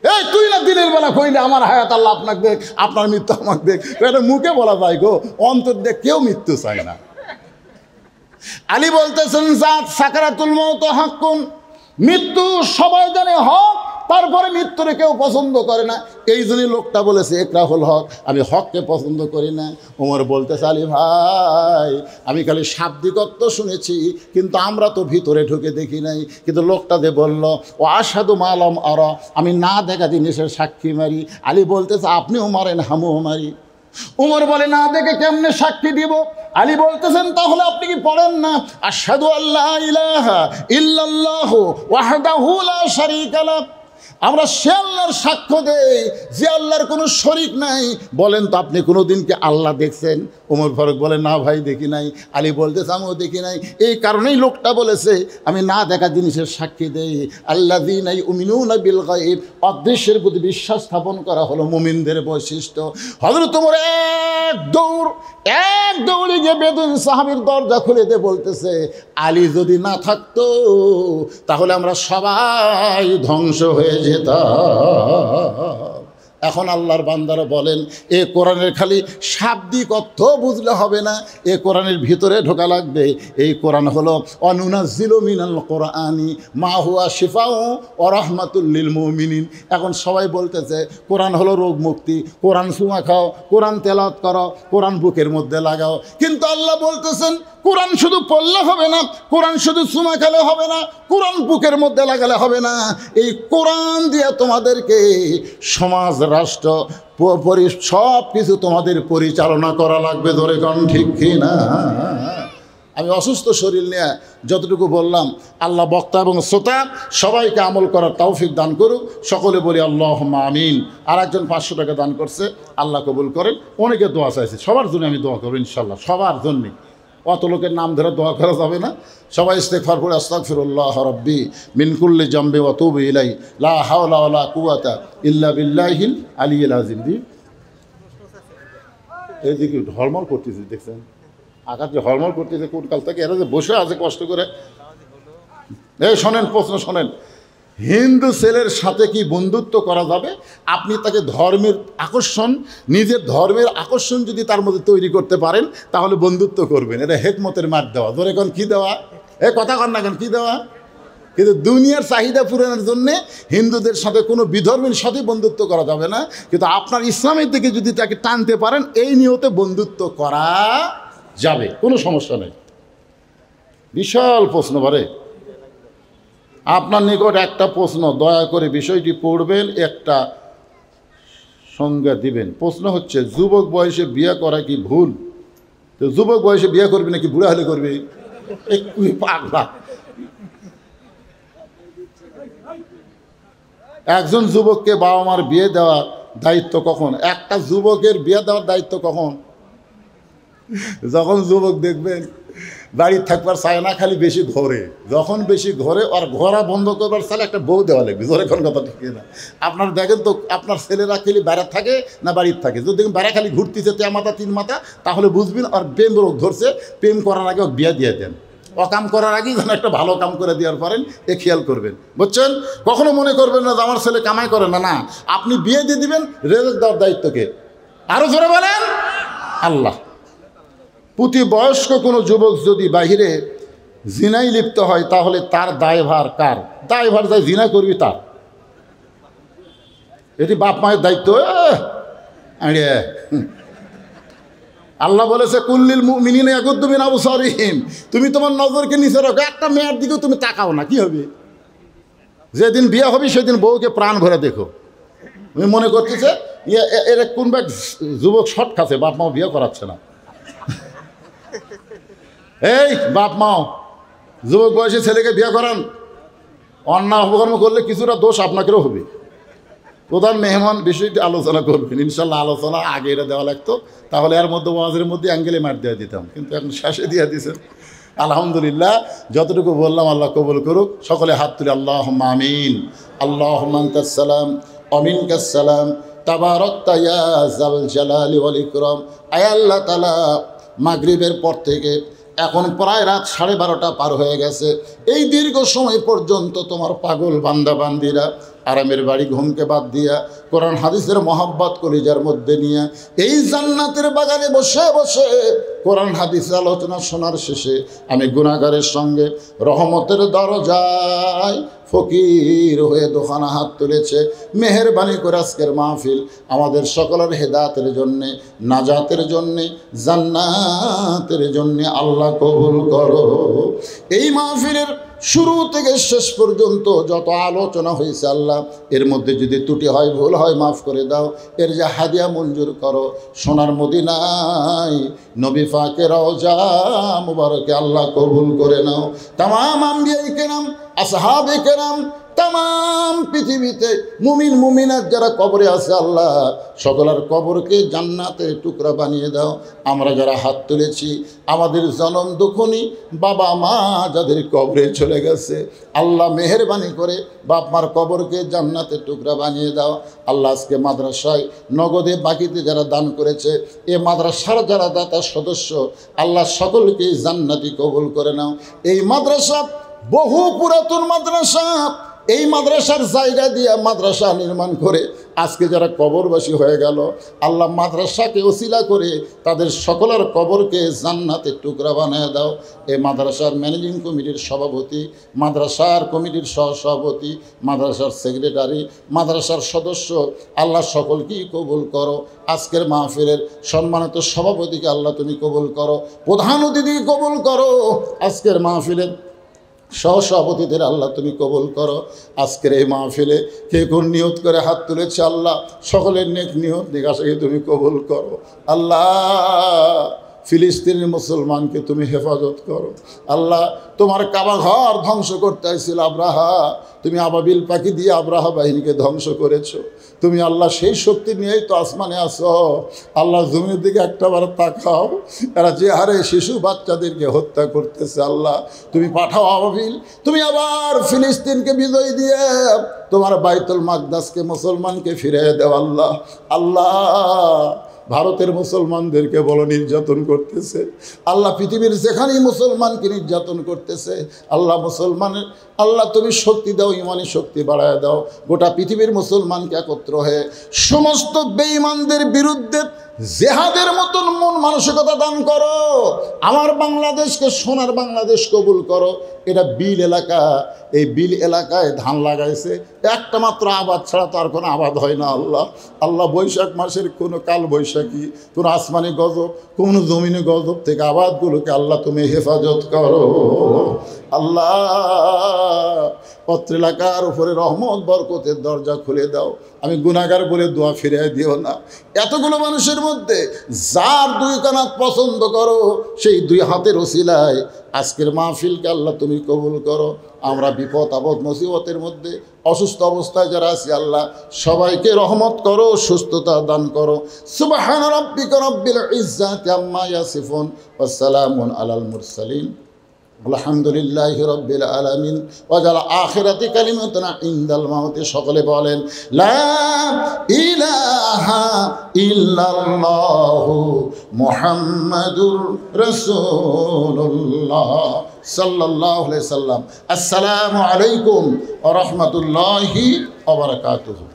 Speaker 1: এই তুই না দিনের বেলা কইলে আমার হায়াত আল্লাহ আপনাকে দেখ, আপনার মৃত্যু আমাকে দেখ। এটা মুখে বলা যায় গো, অন্তর দেখ কেউ মৃত্যু চায় না। আলী বলতেছেন জাত সাকারাতুল মাউত হাক্কুন, মৃত্যু সবাই জানে হক, তারপরে মৃত্যুরে কেউ পছন্দ করে না। এই জন্যই লোকটা বলেছে ইকরাহুল হক, আমি হককে পছন্দ করি না। ওমর বলতেছে আলী ভাই আমি খালি শাব্দিকত্ব শুনেছি, কিন্তু আমরা তো ভিতরে ঢুকে দেখি নাই। কিন্তু লোকটা যে বলল ও আশহাদু মা লাম আরা, আমি না দেখা জিনিসের সাক্ষী মারি। আলী বলতেছে আপনিও মারেন আমিও মারি। উমর বলে না দেখে কেমনে সাক্ষী দিব? আলী বলতেছেন তাহলে আপনি কি পড়েন না আশহাদু আল্লা ইলাহা ইল্লাল্লাহু ওয়াহদাহু লা শারীকা লাহ, আমরা সে আল্লাহর সাক্ষ্য দেই যে আল্লাহর কোনো শরীক নাই। বলেন তো আপনি কোনো দিনকে আল্লাহ দেখছেন? ওমর ফারুক বলে না ভাই দেখি নাই। আলী বলতেছে আমিও দেখি নাই। এই কারণেই লোকটা বলেছে আমি না দেখা জিনিসের সাক্ষী দেই। আল্লাযীনা ইউমিনুনা বিল গায়ব, অদৃশ্যের প্রতি বিশ্বাস স্থাপন করা হলো মুমিনদের বৈশিষ্ট্য। হযরত ওমর এক দৌড়ে গিয়ে বেদুইন সাহাবীর দরজা খুলে দিয়ে বলতেছে আলী যদি না থাকতো তাহলে আমরা সবাই ধ্বংস হয়ে যেতাম। এখন আল্লাহর বান্দারা বলেন এ কোরআনের খালি শাব্দিক অর্থ বুঝলে হবে না, এ কোরআনের ভিতরে ঢোকা লাগবে। এই কোরআন হলো অনুনাজ্জিলু মিনাল কোরআনি মা হুয়া শিফাউ ওয়া রাহমাতুল লিল মুমিনিন। এখন সবাই বলতেছে কোরআন হলো রোগ মুক্তি, কোরআন সুমা খাও, কোরআন তেলাওয়াত করো, কোরআন বুকের মধ্যে লাগাও। কিন্তু আল্লাহ বলতেছেন কোরআন শুধু পড়লে হবে না, কোরআন শুধু সুমা খেলে হবে না, কোরআন বুকের মধ্যে লাগালে হবে না। এই কোরআন দিয়ে তোমাদেরকে সমাজ, রাষ্ট্র, সব কিছু তোমাদের পরিচালনা করা লাগবে। ধরে কোন ঠিক কি না? আমি অসুস্থ শরীর নিয়ে যতটুকু বললাম, আল্লাহ বক্তা এবং শ্রোতা সবাইকে আমল করার তৌফিক দান করুক। সকলে বলি আল্লাহুম্মা আমিন। আর একজন 500 টাকা দান করছে, আল্লাহ কবুল করেন। অনেকে দোয়া চাইছে, সবার জন্য আমি দোয়া করবো ইনশাল্লাহ, সবার জন্যে। অত লোকের নাম ধরে দোয়া করা যাবে না। সবাই ইস্তেগফার পড়ে আস্তাগফিরুল্লাহ রাব্বি মিন কুল্লি জামবি ওয়া তুবু ইলাইহি লা হাওলা ওয়ালা কুওয়াতা ইল্লা বিল্লাহিল আলিয়্যিল আযীম। এইদিকে হলমল করতেছে, দেখছেন আকাশ যে হলমল করতেছে কোন কাল থেকে। এরা যে বসে আছে কষ্ট করে। এই শোনেন, প্রশ্ন শোনেন, হিন্দু ছেলের সাথে কি বন্ধুত্ব করা যাবে? আপনি তাকে ধর্মের আকর্ষণ, নিজের ধর্মের আকর্ষণ যদি তার মধ্যে তৈরি করতে পারেন তাহলে বন্ধুত্ব করবেন। এটা হেকমতের মার দেওয়া। ধরে এখন কী দেওয়া? এ কথা কন না কেন, কী দেওয়া? কিন্তু দুনিয়ার চাহিদা পূরণের জন্যে হিন্দুদের সাথে কোনো বিধর্মীর সাথে বন্ধুত্ব করা যাবে না। কিন্তু আপনার ইসলামের দিকে যদি তাকে টানতে পারেন এই নিয়তে বন্ধুত্ব করা যাবে, কোনো সমস্যা নেই। বিশাল প্রশ্ন বারে। আপনার নিকট একটা প্রশ্ন, দয়া করে বিষয়টি পড়বেন, একটা সংজ্ঞা দিবেন। প্রশ্ন হচ্ছে, যুবক বয়সে বিয়ে করা কি ভুল? তো যুবক বয়সে বিয়ে করবি নাকি বুড়া হলে করবি? একটু পাগলা। একজন যুবককে বাবা মার বিয়ে দেওয়ার দায়িত্ব কখন? একটা যুবকের বিয়ে দেওয়ার দায়িত্ব কখন? যখন যুবক দেখবেন বাড়ির থাকবার চায় না, খালি বেশি ঘরে। যখন বেশি ঘরে আর ঘোরা বন্ধ করবার চাইলে একটা বউ দেওয়া লাগবে। জোরে কোন কথা ঠিক না? আপনার দেখেন তো আপনার ছেলেরা খালি বাইরে থাকে না বাড়ির থাকে? যদি দেখেন বাইরে খালি ঘুরতেছে 3 মাথা 3 মাথা, তাহলে বুঝবেন আর প্রেম রোগ ধরছে। প্রেম করার আগে বিয়ে দিয়ে দেন, অকাম করার আগেই যেন একটা ভালো কাম করে দেওয়ার পারেন, এ খেয়াল করবেন। বুঝছেন? কখনো মনে করবেন না যে আমার ছেলে কামাই করে না। না, আপনি বিয়ে দিয়ে দিবেন, রেজেক দেওয়ার দায়িত্বকে আরও জোরে বলেন আল্লাহ। প্রতি বয়স্ক কোনো যুবক যদি বাহিরে জিনায় লিপ্ত হয় তাহলে তার দায়ভার কার? দায়ভার যাই জিনা করবি তার। এটি বাপ মায়ের দায়িত্ব। আল্লাহ বলেছে কুল্লিল মুমিনিনা ইয়াগুদ্দু মিন আবসারিহিম। তুমি তোমার নজরকে নিচে রাখো, একটা মেয়ের দিকেও তুমি তাকাও না, কি হবে? যেদিন বিয়ে হবে সেদিন বউকে প্রাণ ভরে দেখো। তুমি মনে করতেছে এর কোন এক যুবক শর্ট খাচ্ছে, বাপ মাও বিয়ে করাচ্ছে না। এই বাপ মাও যুবক বয়সী ছেলেকে বিয়ে করান, অন্যায় অপকর্ম করলে কিছুটা দোষ আপনাকেও হবে। প্রধান মেহমান বিষয়টি আলোচনা করবেন ইনশাল্লাহ। আলোচনা আগে এটা দেওয়া লাগতো, তাহলে এর মধ্যে ওয়াজের মধ্যে অ্যাঙ্গেলে মার দিয়ে দিতাম, কিন্তু এখন শেষে দিয়ে দিয়েছেন। আলহামদুলিল্লাহ, যতটুকু বললাম আল্লাহ কবুল করুক। সকলে হাত তুলে আল্লাহুম্মা আমিন। আল্লাহুম্মা আনতাস সালাম ওয়া মিনকাস সালাম তাবারাকতা ইয়া যাল জালালি ওয়াল ইকরাম। আয় আল্লাহ তাআলা, মাগরিবের পর থেকে এখন প্রায় রাত 12:30 পার হয়ে গেছে। এই দীর্ঘ সময় পর্যন্ত তোমার পাগল বান্দা বান্দিরা আরামের বাড়ি ঘুমকে বাদ দিয়া কোরআন হাদিসের মহব্বত কলিজার মধ্যে নিয়ে এই জান্নাতের বাগানে বসে বসে কোরআন হাদিসের আলোচনা শোনার শেষে আমি গুনাহগারের সঙ্গে রহমতের দরজায় ফকির হয়ে দোকানা হাত তুলেছে। মেহেরবানি করে আজকের মাহফিল আমাদের সকলের হেদায়েতের জন্যে, নাজাতের জন্যে, জান্নাতের জন্যে আল্লাহ কবুল করো। এই মাহফিলের শুরু থেকে শেষ পর্যন্ত যত আলোচনা হয়েছে আল্লাহ, এর মধ্যে যদি ত্রুটি হয়, ভুল হয়, মাফ করে দাও। এর যে হাদিয়া মঞ্জুর করো সোনার মদিনায় নবী পাকের রওজা মুবারকে আল্লাহ কবুল করে নাও। তামাম আম্বিয়ায়ে কেরাম, আসহাবে কেরাম, তামাম পৃথিবীতে মুমিন মুমিনাত যারা কবরে আছে আল্লাহ সকলের কবরকে জান্নাতের টুকরা বানিয়ে দাও। আমরা যারা হাত তুলেছি আমাদের জনম দুঃখনী বাবা মা যাদের কবরে চলে গেছে আল্লাহ মেহেরবানি করে বাপ মার কবরকে জান্নাতের টুকরা বানিয়ে দাও। আল্লাহ আজকে মাদ্রাসায় নগদে বাকিতে যারা দান করেছে, এ মাদ্রাসার যারা দাতা সদস্য আল্লাহ সকলকে জান্নাতি কবুল করে নাও। এই মাদ্রাসা বহু পুরাতন মাদ্রাসা, এই মাদ্রাসার জায়গা দিয়ে মাদ্রাসা নির্মাণ করে আজকে যারা কবরবাসী হয়ে গেল, আল্লাহ মাদ্রাসাকে ওসিলা করে তাদের সকলের কবরকে জান্নাতের টুকরা বানিয়ে দাও। এই মাদ্রাসার ম্যানেজিং কমিটির সভাপতি, মাদ্রাসার কমিটির সহসভাপতি, মাদ্রাসার সেক্রেটারি, মাদ্রাসার সদস্য, আল্লাহ সকলকেই কবুল করো। আজকের মাহফিলের সম্মানিত সভাপতিকে আল্লাহ তুমি কবুল করো, প্রধান অতিথিকে কবুল করো, আজকের মাহফিলের সহসভাপতিদের আল্লাহ তুমি কবুল করো। আজকের এই মাহফিলে কে কোন নিয়ত করে হাত তুলেছে আল্লাহ সকলের নেক নিয়ত নিকাশাকে তুমি কবুল করো। আল্লাহ ফিলিস্তিনের মুসলমানকে তুমি হেফাজত করো। আল্লাহ তোমার কাবা ঘর ধ্বংস করতে আসছিল আব্রাহা, তুমি আবাবিল পাখি দিয়ে আব্রাহা বাহিনীকে ধ্বংস করেছো। তুমি আল্লাহ সেই শক্তি নিয়েই তো আসমানে আসো। আল্লাহ জমির দিকে একটাবার তাকাও, এরা যে হারে শিশু বাচ্চাদেরকে হত্যা করতেছে, আল্লাহ তুমি পাঠাও আবাবিল, তুমি আবার ফিলিস্তিনকে বিজয় দিয়ে তোমার বাইতুল মাকদাসকে মুসলমানকে ফিরিয়ে দেও। আল্লাহ আল্লাহ ভারতের মুসলমানদেরকে বড় নির্যাতন করতেছে, আল্লাহ পৃথিবীর যেখানেই মুসলমানকে নির্যাতন করতেছে, আল্লাহ মুসলমানের আল্লাহ তুমি শক্তি দাও, ইমানি শক্তি বাড়ায় দাও। গোটা পৃথিবীর মুসলমানকে একত্র হয়ে সমস্ত বেঈমানদের বিরুদ্ধে জেহাদের মতন মন মানসিকতা দান করো। আমার বাংলাদেশকে সোনার বাংলাদেশ কবুল করো। এটা বিল এলাকা, এই বিল এলাকায় ধান লাগাইছে, একটা মাত্র আবাদ ছাড়া তো আর কোনো আবাদ হয় না। আল্লাহ আল্লাহ বৈশাখ মাসের কোনো কাল বৈশাখী, কোনো আসমানি গজব, কোনো জমিনে গজব থেকে আবাদগুলোকে আল্লাহ তুমি হেফাজত করো। আল্লাহ পত্র এলাকার উপরে রহমত বরকতের দরজা খুলে দাও। আমি গুনাহগার বলে দোয়া ফিরিয়ে দিও না। এতগুলো মানুষের মধ্যে যার দুই কানাত পছন্দ করো, সেই দুই হাতের ওসিলায় আজকের মাহফিলকে আল্লাহ তুমি কবুল করো। আমরা বিপদ আপদ মুসিবতের মধ্যে অসুস্থ অবস্থায় যারা আছি, আল্লাহ সবাইকে রহমত করো, সুস্থতা দান করো। সুবহান রাব্বিকা রাব্বিল ইজ্জাতি আম্মা ইয়াসিফুন ওয়া সালামুন আলাল মুরসালিন আলহামদুলিল্লাহি রাব্বিল আলামিন ওয়াজাল আখিরাতি কালিমাতুনা ইনদাল মাউতি। সকলে বলেন লা ইলাহা ইল্লাল্লাহু মুহাম্মাদুর রাসূলুল্লাহ সাল্লাল্লাহু আলাইহি সাল্লাম। আসসালামু আলাইকুম ওয়া রাহমাতুল্লাহি ওয়া বারাকাতুহু।